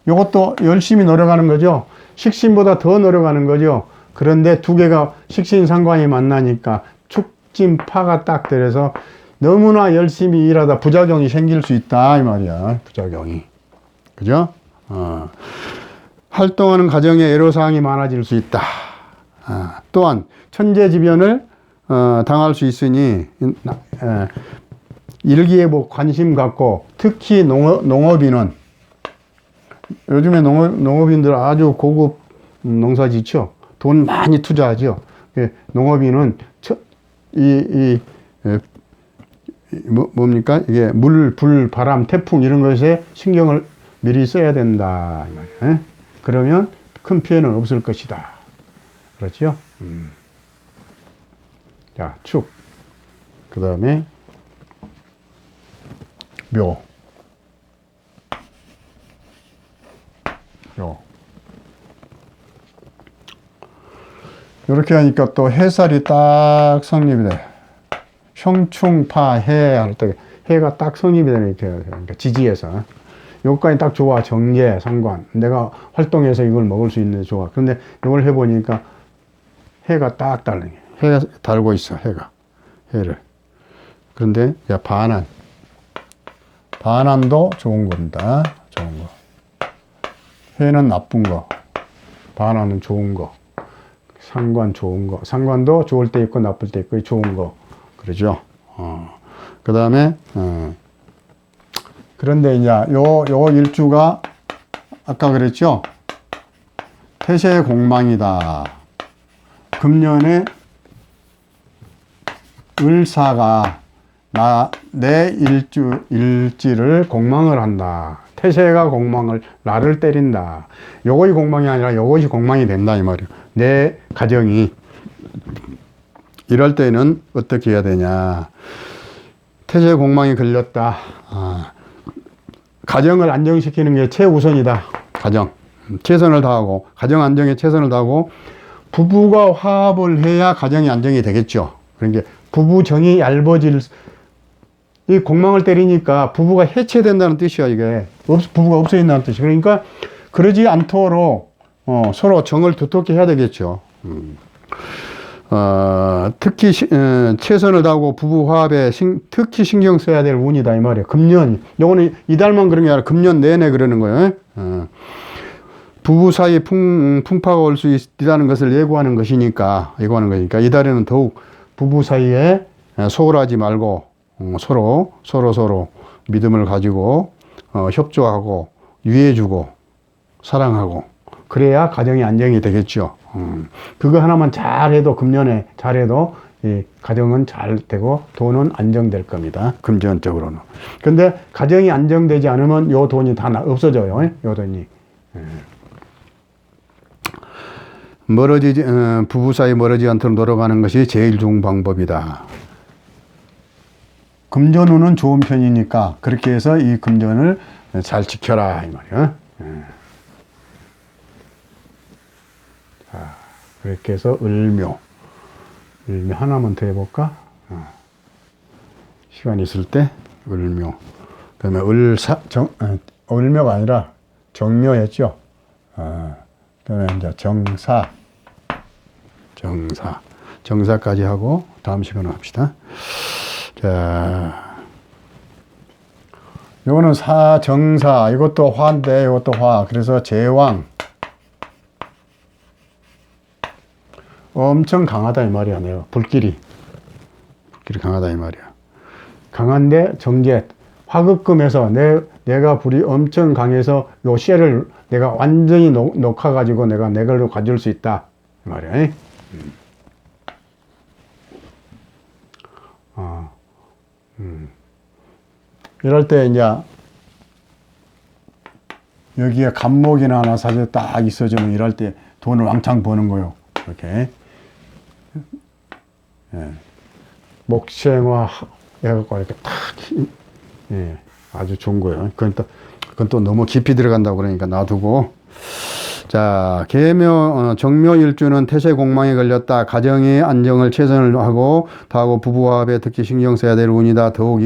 요것도 열심히 노력하는 거죠. 식신보다 더 노력하는 거죠. 그런데 두 개가 식신 상관이 만나니까 축진파가 딱 들어서 너무나 열심히 일하다 부작용이 생길 수 있다 이 말이야. 부작용이. 그죠? 활동하는 과정에 애로사항이 많아질 수 있다. 또한 천재지변을 당할 수 있으니 일기예보 관심 갖고 특히 농업인은 요즘에 농업인들 아주 고급 농사 짓죠. 돈 많이 투자하죠. 농업인은 뭡니까? 이게 물, 불, 바람, 태풍 이런 것에 신경을 미리 써야 된다. 그러면 큰 피해는 없을 것이다. 그렇죠? 자, 축. 그 다음에 묘. 이렇게 하니까 또 해살이 딱 성립이 돼. 형충파해 할 때 해가 딱 성립이 되는 이렇게. 그러니까 지지에서. 요까지 딱 좋아. 정계, 상관. 내가 활동해서 이걸 먹을 수 있는 좋아. 그런데 이걸 해보니까 해가 딱 달린 게. 해가 달고 있어, 해가. 해를. 그런데, 야, 반환. 반환도 좋은 겁니다. 좋은 거. 해는 나쁜 거. 반환은 좋은 거. 상관 좋은 거. 상관도 좋을 때 있고 나쁠 때 있고 좋은 거. 그러죠. 그 다음에, 그런데 이제 요 일주가 아까 그랬죠? 태세 공망이다. 금년에 을사가 내 일지를 공망을 한다. 태세가 공망을 나를 때린다. 요것이 공망이 아니라 요것이 공망이 된다 이 말이에요. 내 가정이 이럴 때는 어떻게 해야 되냐. 태세 공망이 걸렸다. 가정을 안정시키는 게 최우선이다. 가정. 최선을 다하고, 가정 안정에 최선을 다하고, 부부가 화합을 해야 가정이 안정이 되겠죠. 그러니까 부부 정이 얇아질, 이 공망을 때리니까 부부가 해체된다는 뜻이야, 이게. 부부가 없어진다는 뜻이. 그러니까 그러지 않도록, 서로 정을 두텁게 해야 되겠죠. 특히 최선을 다하고 부부 화합에 특히 신경 써야 될 운이다 이 말이에요. 금년, 요거는 이달만 그런 게 아니라 금년 내내 그러는 거예요. 부부 사이에 풍파가 올 수 있다는 것을 예고하는 것이니까 이달에는 더욱 부부 사이에 소홀하지 말고 서로 믿음을 가지고 협조하고 유해주고 사랑하고 그래야 가정이 안정이 되겠죠. 그거 하나만 잘해도, 금년에 잘해도, 이 가정은 잘 되고, 돈은 안정될 겁니다. 금전적으로는. 근데, 가정이 안정되지 않으면 요 돈이 다 없어져요. 요 돈이. 부부 사이 멀어지지 않도록 노력하는 것이 제일 좋은 방법이다. 금전운은 좋은 편이니까, 그렇게 해서 이 금전을 잘 지켜라. 이 말이에요. 그렇게 해서 을묘 하나만 더 해볼까? 시간 있을 때 을묘. 그다음에 을묘가 아니라 정묘였죠. 그다음에 이제 정사까지 하고 다음 시간에 합시다. 자, 요거는 사정사, 이것도 화인데 이것도 화. 그래서 제왕. 엄청 강하다 이 말이야. 내가 불길이 강하다 이 말이야. 강한데 정제 화급금에서 내가 불이 엄청 강해서 요 쇠를 내가 완전히 녹아 가지고 내가 내 걸로 가질 수 있다 이 말이야. 이럴 때 이제 여기에 간목이나 하나 사실 딱 있어주면 이럴 때 돈을 왕창 버는 거요. 이렇게. 목생화 해갖고 이렇게 탁, 아주 좋은 거예요. 그건 또 너무 깊이 들어간다고 그러니까 놔두고. 자, 정묘일주는 태세 공망에 걸렸다. 가정의 안정을 최선을 하고 다하고 부부화합에 특히 신경 써야 될 운이다. 더욱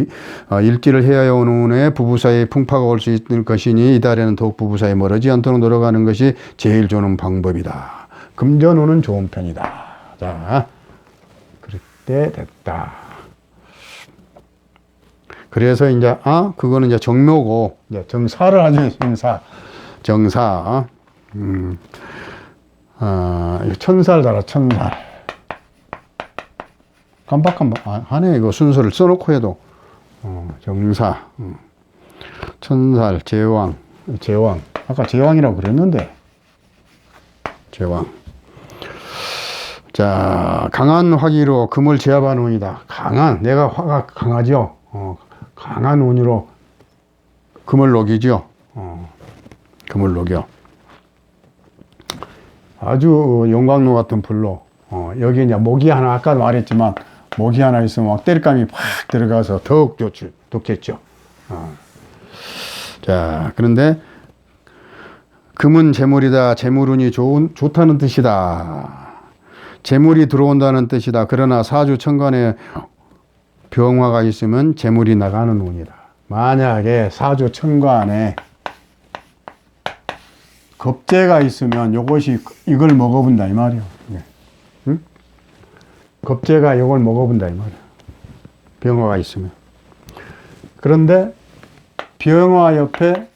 일지를 해야 온 운에 부부 사이에 풍파가 올 수 있을 것이니 이달에는 더욱 부부 사이에 멀어지지 않도록 노력하는 것이 제일 좋은 방법이다. 금전운은 좋은 편이다. 자, 그때 됐다. 그래서 이제 그거는 이제 정묘고 이제 정사를 하죠. 정사. 천살 달아. 천살. 깜빡깜빡 하네. 이거 순서를 써놓고 해도 정사. 천살. 제왕. 아까 제왕이라고 그랬는데. 제왕. 자, 강한 화기로 금을 제압하는 운이다. 내가 화가 강하죠. 강한 운으로 금을 녹이죠. 금을 녹여. 아주 용광로 같은 불로. 여기 이제 모기 하나, 아까 말했지만, 모기 하나 있으면 막 때릴감이 팍 들어가서 더욱 좋겠죠. 자, 그런데 금은 재물이다. 재물운이 좋다는 뜻이다. 재물이 들어온다는 뜻이다. 그러나 사주 천간에 병화가 있으면 재물이 나가는 운이다. 만약에 사주 천간에 겁재가 있으면 이걸 먹어본다 이 말이요. 응? 겁재가 이걸 먹어본다 이 말이요. 병화가 있으면. 그런데 병화 옆에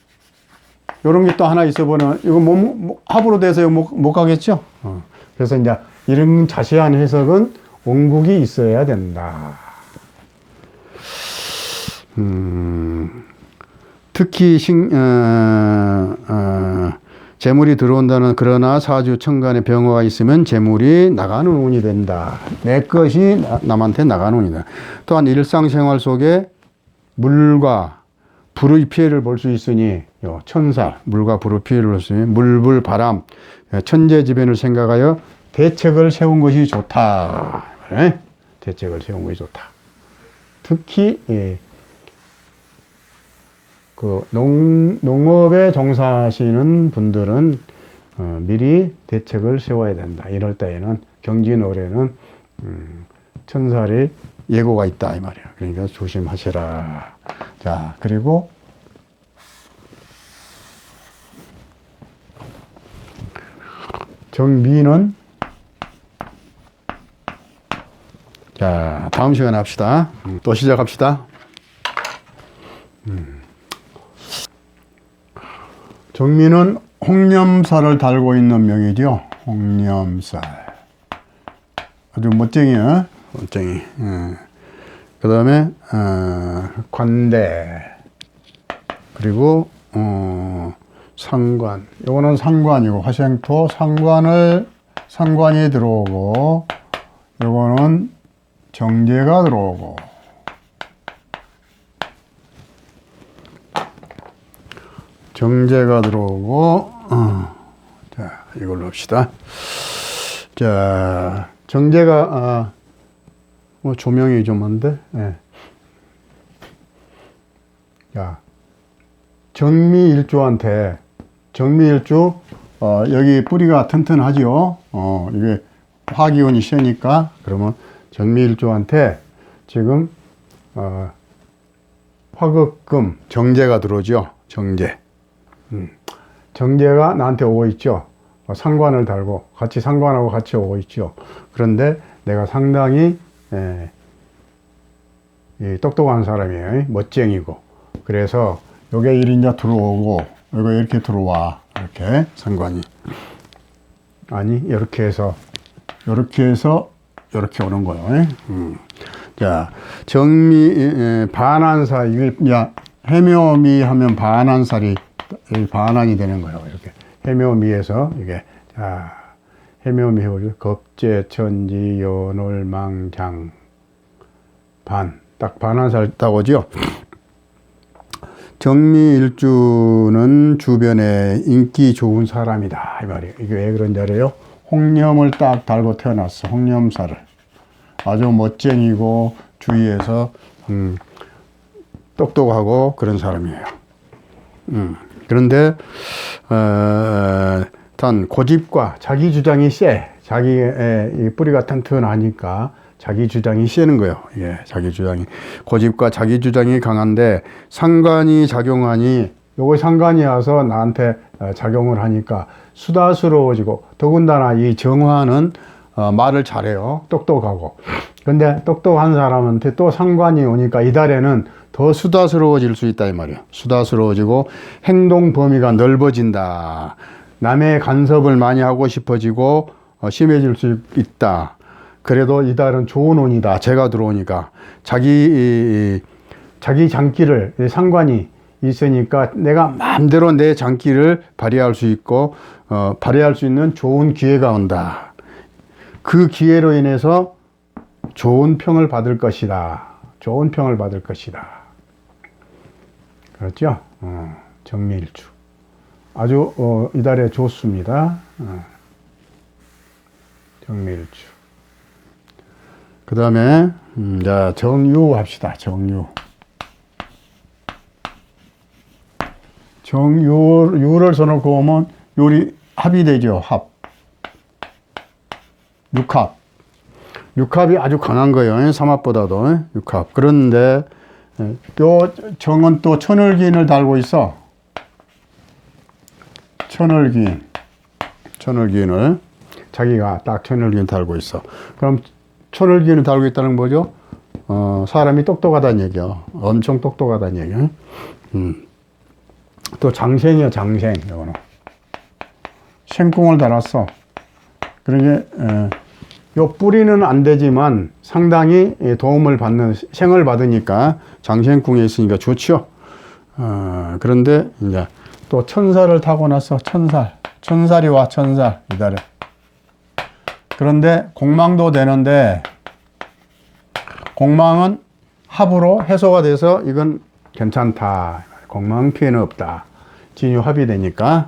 이런 게 또 하나 있어보면 이거 합으로 돼서 못 가겠죠. 그래서 이제 이런 자세한 해석은 원국이 있어야 된다. 특히 재물이 들어온다는 그러나 사주 천간에 병화가 있으면 재물이 나가는 운이 된다. 내 것이 남한테 나가는 운이다. 또한 일상생활 속에 물과 불의 피해를 볼 수 있으니 천사, 물과 불의 피해를 볼 수 있으니 물불 바람, 천재지변을 생각하여 대책을 세운 것이 좋다. 네? 대책을 세운 것이 좋다. 특히 그 농업에 종사하시는 분들은 미리 대책을 세워야 된다. 이럴 때에는 경진월에는 천살이 예고가 있다 이 말이야. 그러니까 조심하시라. 자, 그리고 정미는 자, 다음 시간에 합시다. 또 시작합시다. 정미는 홍념살을 달고 있는 명이죠. 홍념살. 아주 멋쟁이야. 멋쟁이. 그 다음에 관대. 그리고 상관. 요거는 상관이고 화생토 상관이 들어오고 요거는 정제가 들어오고 정제가 들어오고 자, 이걸로 합시다. 자, 정제가 조명이 좀 한데. 네. 자, 정미일주한테 정미일주 여기 뿌리가 튼튼하죠. 이게 화기운이 세니까 그러면 정미일주한테 지금 화극금 정제가 들어오죠. 정제. 정제가 나한테 오고 있죠. 상관을 달고 같이 상관하고 같이 오고 있죠. 그런데 내가 상당히 똑똑한 사람이에요. 멋쟁이고. 그래서 요게 이제 들어오고 이거 이렇게 들어와. 이렇게 상관이. 아니 이렇게 해서 이렇게 오는 거예요. 자, 정미 반한살. 해묘미 하면 반한살이 반환이 되는 거예요. 이렇게 해묘미에서 이게 자, 해묘미 해보죠. 겁재, 천지, 연월, 망장, 딱 반한살 딱 오죠. 정미일주는 주변에 인기 좋은 사람이다 이 말이에요. 이게 왜 그런지 알아요? 홍념을 딱 달고 태어났어. 홍념살을. 아주 멋쟁이고 주위에서 똑똑하고 그런 사람이에요. 그런데 단 고집과 자기 주장이 세. 자기의 뿌리가 튼튼하니까 자기 주장이 세는 거예요. 예, 자기 주장이. 고집과 자기 주장이 강한데 상관이 작용하니 요거 상관이 와서 나한테 작용을 하니까 수다스러워지고 더군다나 이 정화는 말을 잘해요. 똑똑하고. 근데 똑똑한 사람한테 또 상관이 오니까 이달에는 더 수다스러워질 수 있다 이 말이에요. 수다스러워지고 행동 범위가 넓어진다. 남의 간섭을 많이 하고 싶어지고 심해질 수 있다. 그래도 이달은 좋은 운이다. 재가 들어오니까 자기 장기를 상관이 있으니까 내가 마음대로 내 장기를 발휘할 수 있고 발휘할 수 있는 좋은 기회가 온다. 그 기회로 인해서 좋은 평을 받을 것이다. 좋은 평을 받을 것이다. 그렇죠? 정미일주. 아주 이달에 좋습니다. 정미일주. 그 다음에 자, 정유 합시다. 정유. 정유를 써놓고 오면 요리 합이 되죠. 합. 육합. 육합이 아주 강한 거예요. 삼합보다도. 육합. 그런데 요 정은 또 천을기인을 달고 있어. 천을기인을. 자기가 딱 천을기인 달고 있어. 그럼 천을기인을 달고 있다는 건 뭐죠? 사람이 똑똑하다는 얘기야. 엄청 똑똑하다는 얘기야. 또 장생이야, 장생. 이거는. 생궁을 달았어. 그러게, 요 뿌리는 안 되지만 상당히 도움을 받는, 생을 받으니까 장생궁에 있으니까 좋죠. 그런데 이제 또 천살을 타고 나서 천살이 와, 천살. 이달에. 그런데 공망도 되는데, 공망은 합으로 해소가 돼서 이건 괜찮다. 공망 피해는 없다. 진유 합이 되니까.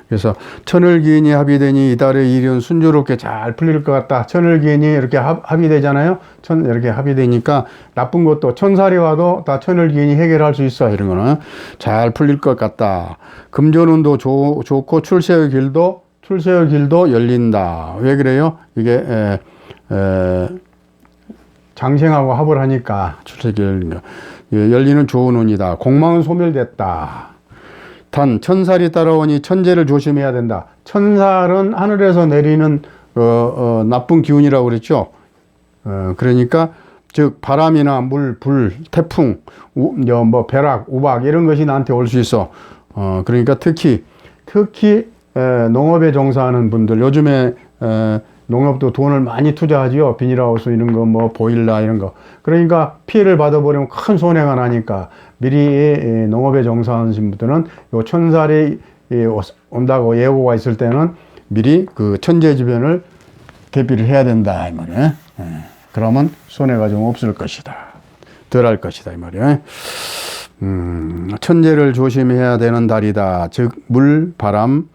그래서 천을기인이 합이 되니 이달의 일은 순조롭게 잘 풀릴 것 같다. 천을기인이 이렇게 합이 되잖아요. 이렇게 합이 되니까 나쁜 것도 천살이 와도 다 천을기인이 해결할 수 있어. 이런 거는 잘 풀릴 것 같다. 금전운도 좋고 출세의 길도 열린다. 왜 그래요? 이게 장생하고 합을 하니까 출세길 열리는 좋은 운이다. 공망은 소멸됐다. 단 천살이 따라오니 천재를 조심해야 된다. 천살은 하늘에서 내리는 나쁜 기운이라고 그랬죠. 그러니까 즉 바람이나 물, 불, 태풍, 뭐 벼락, 우박 이런 것이 나한테 올 수 있어. 그러니까 특히 농업에 종사하는 분들 요즘에 농업도 돈을 많이 투자하지요. 비닐하우스 이런 거, 뭐 보일러 이런 거. 그러니까 피해를 받아버리면 큰 손해가 나니까 미리 농업에 종사하신 분들은 요 천살이 온다고 예고가 있을 때는 미리 그 천재지변을 대비를 해야 된다 이 말이에요. 그러면 손해가 좀 없을 것이다. 덜 할 것이다 이 말이에요. 천재를 조심해야 되는 달이다. 즉 물, 바람,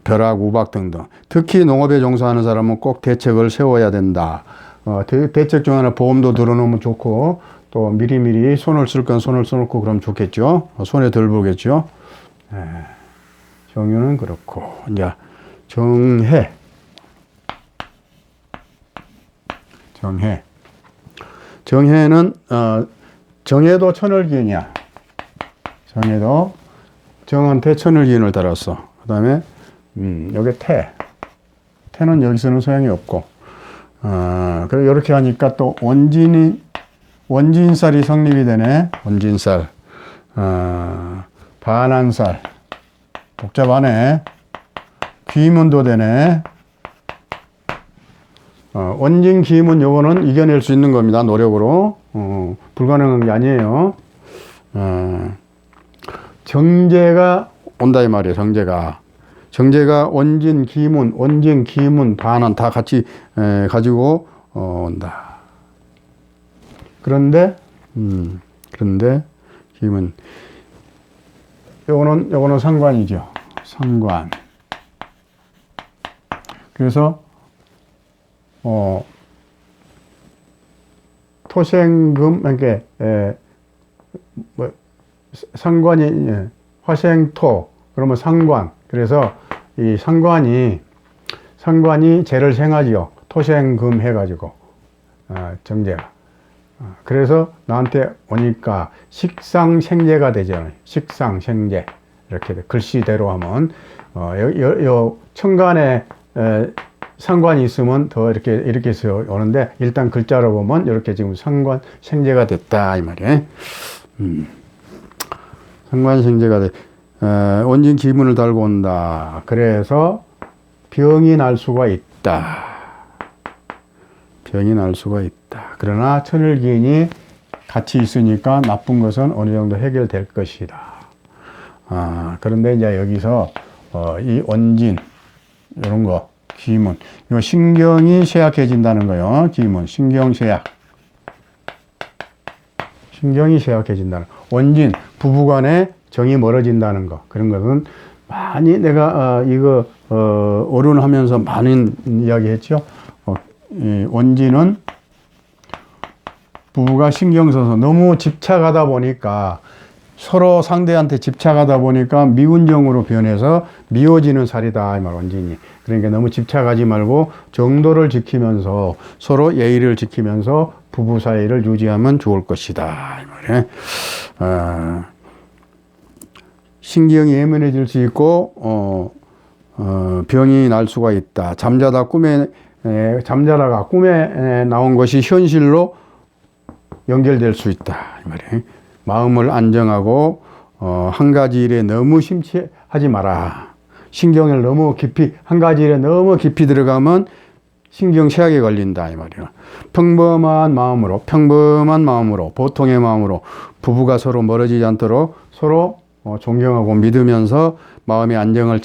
벼락, 우박 등등. 특히 농업에 종사하는 사람은 꼭 대책을 세워야 된다. 대책 중 하나 보험도 들어놓으면 좋고 또 미리미리 손을 쓸 건 손을 써놓고 그럼 좋겠죠. 손에 덜 보겠죠. 정유는 그렇고 이제 정해는 정해도 천을기인이야. 정한테 천을기인을 달았어. 그 다음에 여기 태는 여기서는 소용이 없고 그래 이렇게 하니까 또 원진살이 성립이 되네. 원진살 반한살 복잡하네. 귀문도 되네. 원진 귀문 요거는 이겨낼 수 있는 겁니다. 노력으로 불가능한 게 아니에요. 정제가 온다 이 말이에요. 정제가 원진, 기문, 반환 다 같이 가지고 온다. 그런데 기문 요거는 상관이죠. 상관. 그래서 토생금 이렇게 뭐 상관이 화생토 그러면 상관. 그래서 이 상관이 재를 생하지요. 토생금 해가지고 정제가. 그래서 나한테 오니까 식상생제가 되잖아요. 식상생제 이렇게 글씨대로 하면 요 천간에 상관이 있으면 더 이렇게 해서 오는데 일단 글자로 보면 이렇게 지금 상관생제가 됐다 이 말이에요. 상관생제가 돼. 원진 기문을 달고 온다. 그래서 병이 날 수가 있다. 그러나 천을기인이 같이 있으니까 나쁜 것은 어느 정도 해결될 것이다. 그런데 이제 여기서 이 원진 이런 거 기문 이 신경이 쇠약해진다는 거예요. 기문 신경이 쇠약해진다는 원진 부부간에 정이 멀어진다는 거. 그런 것은 많이 내가 어른하면서 많은 이야기 했죠. 이 원진은 부부가 신경 써서 너무 집착하다 보니까 서로 상대한테 집착하다 보니까 미운정으로 변해서 미워지는 살이다 이 말 원진이. 그러니까 너무 집착하지 말고 정도를 지키면서 서로 예의를 지키면서 부부 사이를 유지하면 좋을 것이다 이 말이에요. 신경이 예민해질 수 있고 병이 날 수가 있다. 잠자다가 꿈에 나온 것이 현실로 연결될 수 있다 이 말이에요. 마음을 안정하고 한 가지 일에 너무 심취하지 마라. 신경을 너무 깊이 한 가지 일에 너무 깊이 들어가면 신경 쇠약에 걸린다 이 말이에요. 평범한 마음으로 보통의 마음으로 부부가 서로 멀어지지 않도록 서로 존경하고 믿으면서 마음의 안정을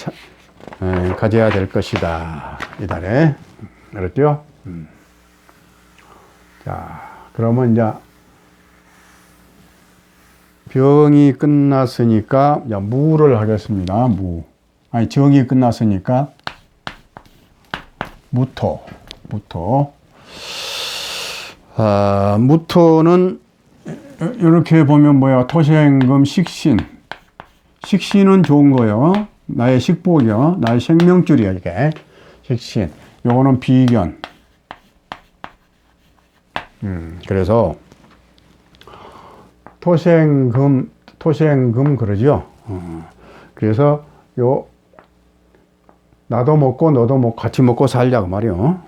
가져야 될 것이다 이달에. 알았죠? 자, 그러면 이제 병이 끝났으니까 무를 하겠습니다. 정이 끝났으니까 무토. 무토는 이렇게 보면 뭐야? 토생금 식신. 식신은 좋은 거요. 나의 식복이요. 나의 생명줄이야 이게. 식신. 요거는 비견. 그래서 토생금 그러죠. 그래서 나도 먹고 너도 먹고 같이 먹고 살자고 말이요.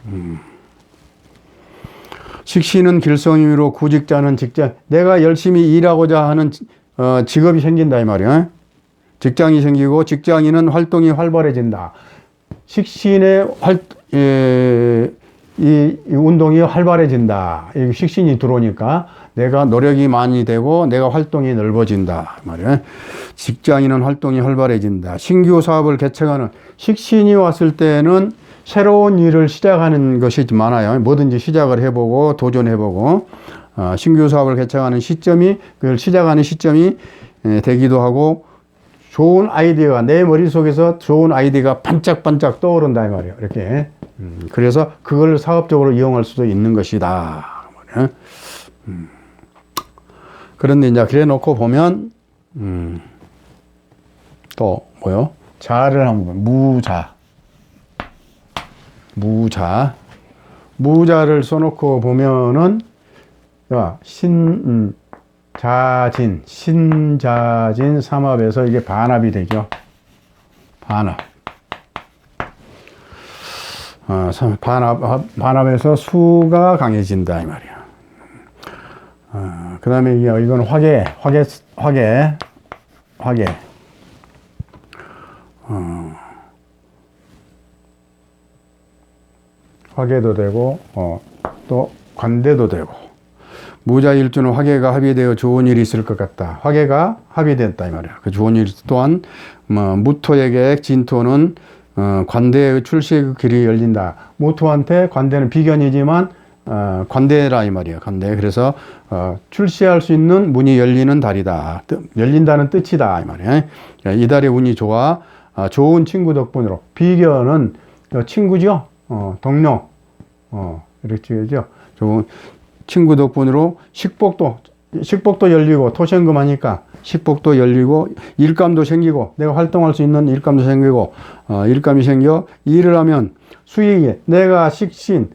식신은 길성임으로 구직자는 직장, 내가 열심히 일하고자 하는 직업이 생긴다 이 말이야. 직장이 생기고 직장인은 활동이 활발해진다. 식신의 이 운동이 활발해진다. 이 식신이 들어오니까 내가 노력이 많이 되고 내가 활동이 넓어진다 말이야. 직장인은 활동이 활발해진다. 신규 사업을 개척하는 식신이 왔을 때는 새로운 일을 시작하는 것이 많아요. 뭐든지 시작을 해보고 도전해보고 신규 사업을 개척하는 시점이 그걸 시작하는 시점이 되기도 하고 좋은 아이디어가 내 머릿속에서 좋은 아이디어가 반짝반짝 떠오른다 이 말이에요. 이렇게. 그래서 그걸 사업적으로 이용할 수도 있는 것이다. 그런데 이제 그래 놓고 보면 또 뭐요? 자를 한번 무자를 써놓고 보면은 신자진 삼합에서 이게 반합이 되죠. 반합에서 수가 강해진다 이 말이야. 그 다음에 이건 화계. 화계도 되고 또 관대도 되고. 무자일주는 화계가 합의되어 좋은 일이 있을 것 같다. 화계가 합의됐다 이 말이야. 그 좋은 일 또한 무토의 계획 진토는 관대의 출세의 길이 열린다. 무토한테 관대는 비견이지만 관대라 이 말이야. 관대. 그래서 출세할 수 있는 문이 열리는 달이다. 열린다는 뜻이다 이 말이야. 이 달의 운이 좋아. 좋은 친구 덕분으로. 비견은 친구죠. 동료. 이렇게 되죠. 좋은 친구 덕분으로 식복도 열리고 토생금 하니까 식복도 열리고 일감도 생기고 내가 활동할 수 있는 일감도 생기고 일감이 생겨 일을 하면 수익이 내가 식신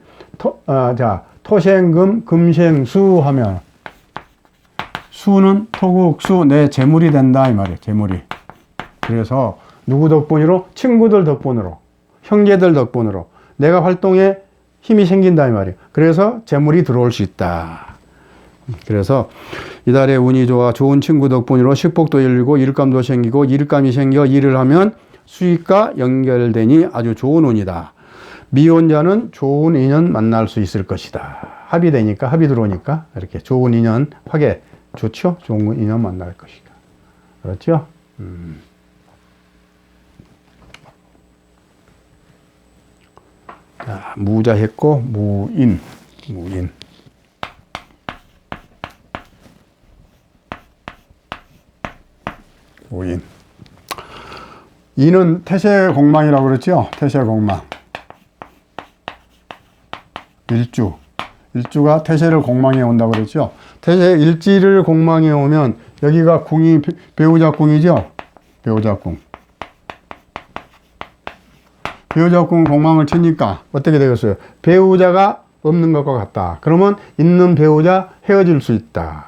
토생금 금생수 하면 수는 토국수 내 재물이 된다 이 말이에요. 재물이. 그래서 누구 덕분으로? 친구들 덕분으로 형제들 덕분으로 내가 활동에 힘이 생긴다 이 말이에요. 그래서 재물이 들어올 수 있다. 그래서 이달의 운이 좋아 좋은 친구 덕분으로 식복도 열리고 일감도 생기고 일감이 생겨 일을 하면 수익과 연결되니 아주 좋은 운이다. 미혼자는 좋은 인연 만날 수 있을 것이다. 합이 들어오니까 이렇게 좋은 인연 화계 좋죠? 좋은 인연 만날 것이다. 그렇죠? 자, 무자 했고 무인. 인은 태세공망이라고 그랬죠? 태세공망. 일주가 태세를 공망해 온다고 그랬죠? 태세 일지를 공망해 오면 여기가 궁이 배우자 궁이죠. 배우자 궁. 배우자 궁 공망을 치니까 어떻게 되겠어요? 배우자가 없는 것과 같다. 그러면 있는 배우자 헤어질 수 있다.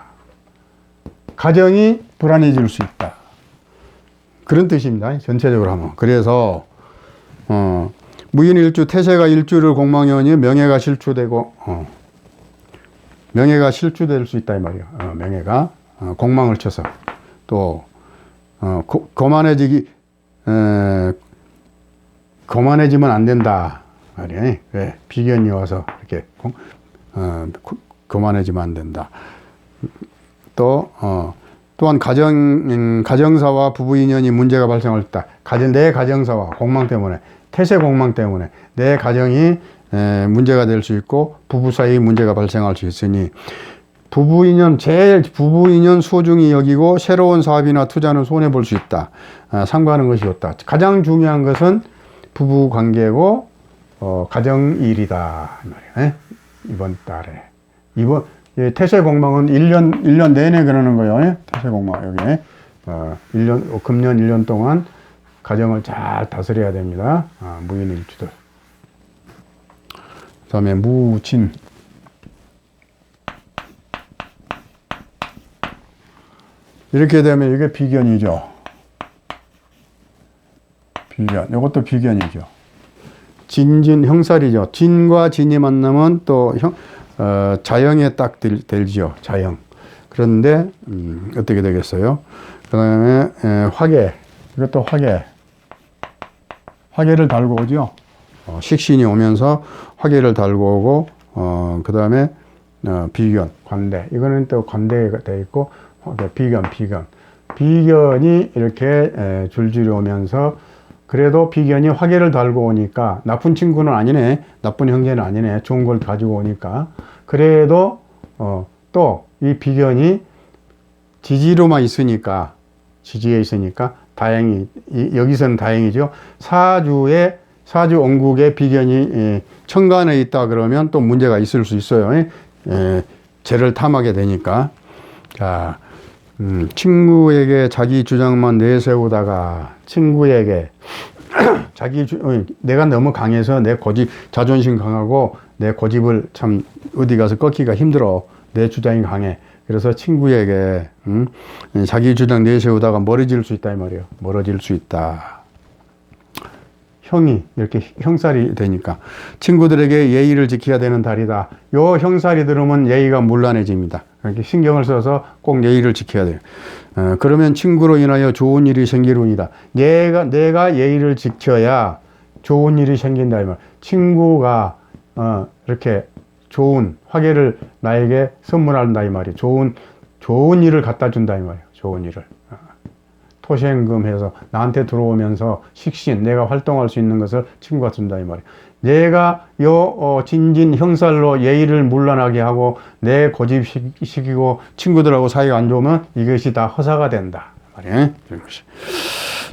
가정이 불안해질 수 있다. 그런 뜻입니다. 전체적으로 하면. 그래서 무인일주 태세가 일주를 공망해오니 명예가 실추되고 명예가 실추될 수 있다 이 말이에요. 명예가 공망을 쳐서 또 거만해지면 안 된다 말이에요. 왜? 비견이 와서 이렇게 거만해지면 안 된다. 또한 가정사와 부부 인연이 문제가 발생할 때, 내 가정사와 공망 때문에, 태세 공망 때문에 내 가정이 문제가 될 수 있고 부부 사이 문제가 발생할 수 있으니 부부 인연 소중히 여기고 새로운 사업이나 투자는 손해 볼 수 있다. 상관하는 것이 좋다. 가장 중요한 것은 부부 관계고 가정 일이다 이 말이에요. 이번 달에 태세 공망은 1년 내내 그러는 거예요. 태세 공망 여기 1년 금년 1년 동안 가정을 잘 다스려야 됩니다. 무인일주들. 그다음에 무진. 이렇게 되면 이게 비견이죠. 비견. 이것도 비견이죠. 진진 형살이죠. 진과 진이 만나면 또 자형에 딱 들죠. 자형. 그런데 어떻게 되겠어요? 그다음에 화계. 이것도 화계. 화계를 달고 오죠. 식신이 오면서 화계를 달고 오고 그다음에 비견, 관대. 이거는 또 관대가 돼 있고 비견이 이렇게 줄줄이 오면서 그래도 비견이 화계를 달고 오니까 나쁜 친구는 아니네, 나쁜 형제는 아니네, 좋은 걸 가지고 오니까 그래도 또 이 비견이 지지로만 있으니까 지지에 있으니까 다행히 여기서는 다행이죠. 사주 원국에 비견이 천간에 있다 그러면 또 문제가 있을 수 있어요. 죄를 탐하게 되니까. 자, 친구에게 자기 주장만 내세우다가 친구에게 내가 너무 강해서 내 고집, 자존심 강하고 내 고집을 참 어디 가서 꺾기가 힘들어. 내 주장이 강해. 그래서 친구에게 자기 주장 내세우다가 멀어질 수 있다 이 말이에요. 멀어질 수 있다. 형이 이렇게 형살이 되니까 친구들에게 예의를 지켜야 되는 달이다. 요 형살이 들으면 예의가 문란해집니다. 이렇게 신경을 써서 꼭 예의를 지켜야 돼요. 그러면 친구로 인하여 좋은 일이 생기루니다. 내가 예의를 지켜야 좋은 일이 생긴다 이 말. 친구가 이렇게 좋은 화계를 나에게 선물한다 이 말이에요. 좋은 일을 갖다 준다 이 말이에요. 좋은 일을. 토생금 해서 나한테 들어오면서 식신, 내가 활동할 수 있는 것을 친구가 준다 이 말이에요. 내가 진진 형살로 예의를 문란하게 하고 내 고집시키고 친구들하고 사이가 안 좋으면 이것이 다 허사가 된다 말이에요.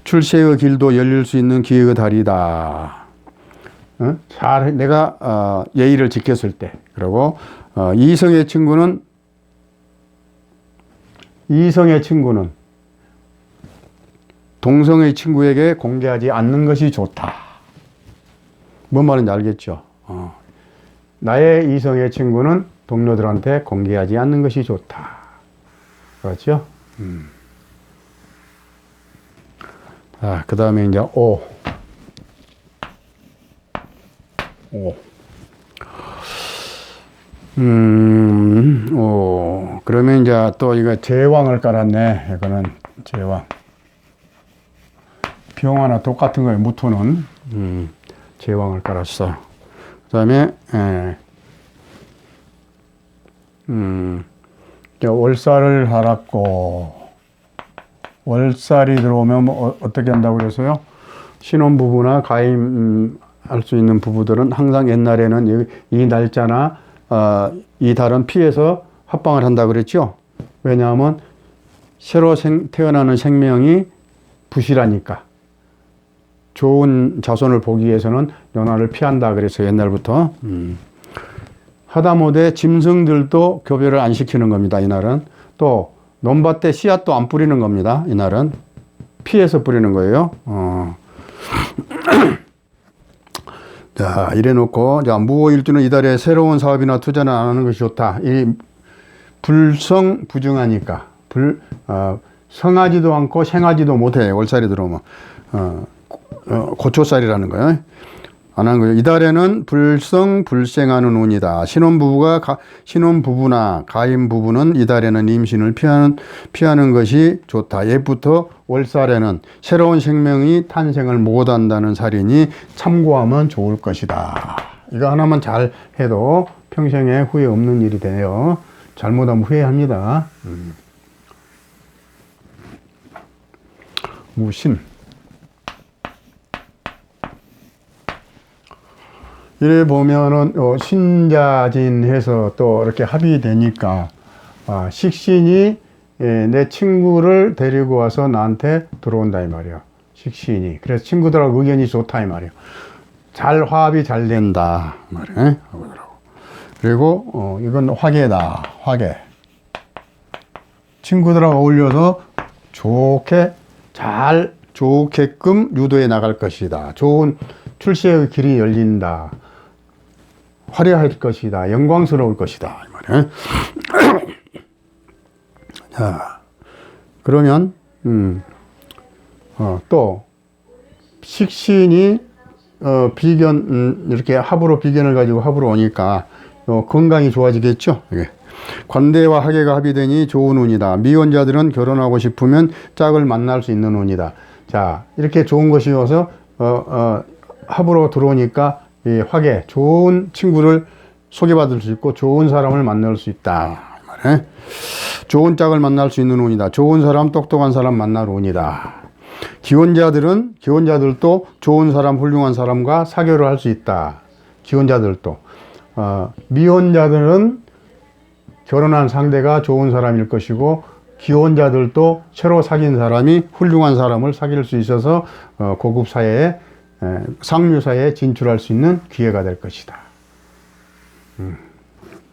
출세의 길도 열릴 수 있는 기회의 달이다. 잘 내가 예의를 지켰을 때. 그리고 이성의 친구는 동성의 친구에게 공개하지 않는 것이 좋다. 뭔 말인지 알겠죠? 나의 이성의 친구는 동료들한테 공개하지 않는 것이 좋다. 그렇죠? 그 다음에 이제 오. 그러면 이제 또 이거 제왕을 깔았네. 이거는 제왕. 병화나 똑같은 거예요. 무토는 제왕을 깔았어. 그 다음에 월살을 달았고 월살이 들어오면 어떻게 한다고 그래서요? 신혼부부나 가임할 수 있는 부부들은 항상 옛날에는 이 날짜나 이 달은 피해서 합방을 한다 그랬죠. 왜냐하면 새로 태어나는 생명이 부실하니까 좋은 자손을 보기 위해서는 연화를 피한다 그래서 옛날부터 하다못해 짐승들도 교배를 안 시키는 겁니다. 이날은 또 논밭에 씨앗도 안 뿌리는 겁니다. 이날은 피해서 뿌리는 거예요. 자, 이래 놓고, 자, 무오일주는 이달에 새로운 사업이나 투자는 안 하는 것이 좋다. 이 불성부중하니까 성하지도 않고 생하지도 못해. 월살이 들어오면 고초살이라는 거예요. 안 하는 거예요. 이달에는 불생하는 운이다. 신혼부부나 가임부부는 이달에는 임신을 피하는 것이 좋다. 옛부터 월살에는 새로운 생명이 탄생을 못한다는 살이니 참고하면 좋을 것이다. 이거 하나만 잘 해도 평생에 후회 없는 일이 돼요. 잘못하면 후회합니다. 무신. 이래 보면은 신자진해서 또 이렇게 합의되니까 식신이 내 친구를 데리고 와서 나한테 들어온다 이 말이야. 식신이. 그래서 친구들하고 의견이 좋다 이 말이야. 잘 화합이 잘 된다 이 말이야. 그리고 이건 화계다. 화계. 친구들하고 어울려서 좋게끔 유도해 나갈 것이다. 좋은 출세의 길이 열린다. 화려할 것이다. 영광스러울 것이다. 이 말이야. 자, 그러면 또 식신이 이렇게 합으로 비견을 가지고 합으로 오니까 건강이 좋아지겠죠. 이게. 관대와 하계가 합의되니 좋은 운이다. 미혼자들은 결혼하고 싶으면 짝을 만날 수 있는 운이다. 자, 이렇게 좋은 것이 어서 합으로 들어오니까 이 화계, 좋은 친구를 소개받을 수 있고 좋은 사람을 만날 수 있다. 말해. 좋은 짝을 만날 수 있는 운이다. 좋은 사람, 똑똑한 사람 만날 운이다. 기혼자들도 좋은 사람, 훌륭한 사람과 사교를 할 수 있다. 기혼자들도. 미혼자들은 결혼한 상대가 좋은 사람일 것이고 기혼자들도 새로 사귄 사람이 훌륭한 사람을 사귈 수 있어서 고급 사회에 상류 사회에 진출할 수 있는 기회가 될 것이다.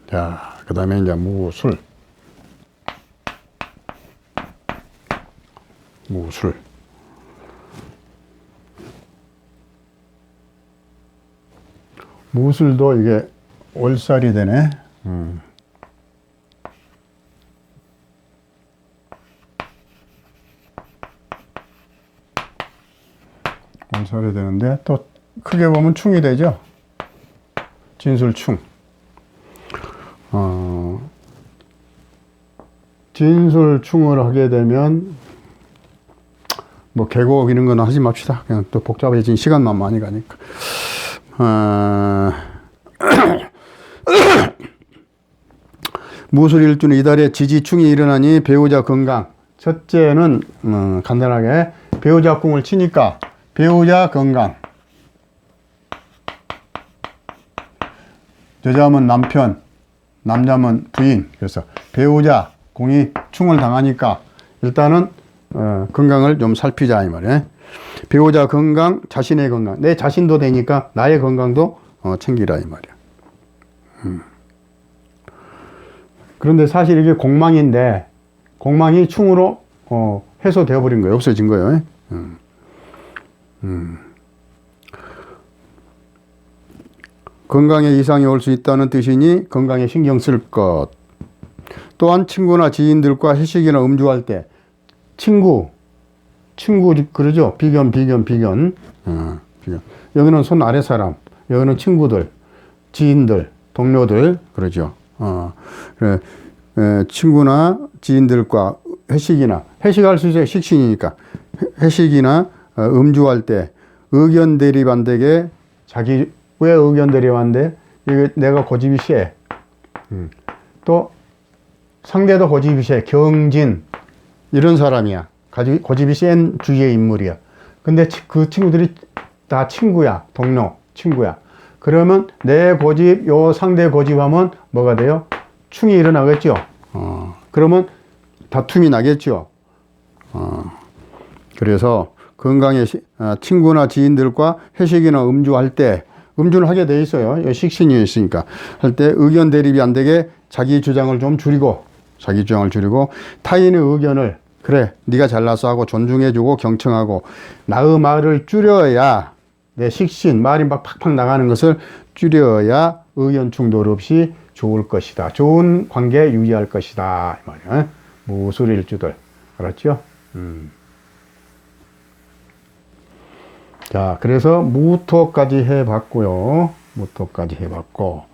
자, 그 다음에 이제 무술. 무술도 이게 월살이 되네. 월살이 되는데 또 크게 보면 충이 되죠. 진술충. 진술충을 하게 되면 뭐 계곡 이런 거는 하지 맙시다. 그냥 또 복잡해진 시간만 많이 가니까. 무술일주는 이달에 지지충이 일어나니 배우자 건강. 첫째는 간단하게 배우자 궁을 치니까 배우자 건강. 여자면 남편, 남자면 부인. 그래서 배우자 궁이 충을 당하니까 일단은 건강을 좀 살피자 이 말이에요. 배우자 건강, 자신의 건강. 내 자신도 되니까 나의 건강도 챙기라 이 말이야. 그런데 사실 이게 공망인데 공망이 충으로 해소되어 버린 거예요. 없어진 거예요. 건강에 이상이 올 수 있다는 뜻이니 건강에 신경 쓸 것. 또한 친구나 지인들과 회식이나 음주할 때 친구 그러죠. 비견. 여기는 손 아래 사람, 여기는 친구들, 지인들, 동료들 그러죠. 그래, 친구나 지인들과 회식할 수 있어요. 식신이니까. 회식이나 음주할 때 의견 대립 안 되게 왜 의견 대립 안 돼? 이거 내가 고집이 세. 또 상대도 고집이 세. 경진 이런 사람이야. 고집이 센 주위의 인물이야. 근데 그 친구들이 다 친구야. 동료 친구야. 그러면 내 고집, 요 상대 고집하면 뭐가 돼요? 충이 일어나겠죠. 그러면 다툼이 나겠죠. 그래서 건강에 친구나 지인들과 회식이나 음주할 때 음주를 하게 돼 있어요. 식신이 있으니까 할 때 의견 대립이 안 되게 자기 주장을 좀 줄이고 자기 주장을 줄이고 타인의 의견을 그래 네가 잘났어 하고 존중해주고 경청하고 나의 말을 줄여야 내 식신 말이 막 팍팍 나가는 것을 줄여야 의견 충돌 없이 좋을 것이다. 좋은 관계 유지할 것이다. 이 말이야. 무술일주들 알았죠? 자, 그래서 무토까지 해봤고요. 무토까지 해봤고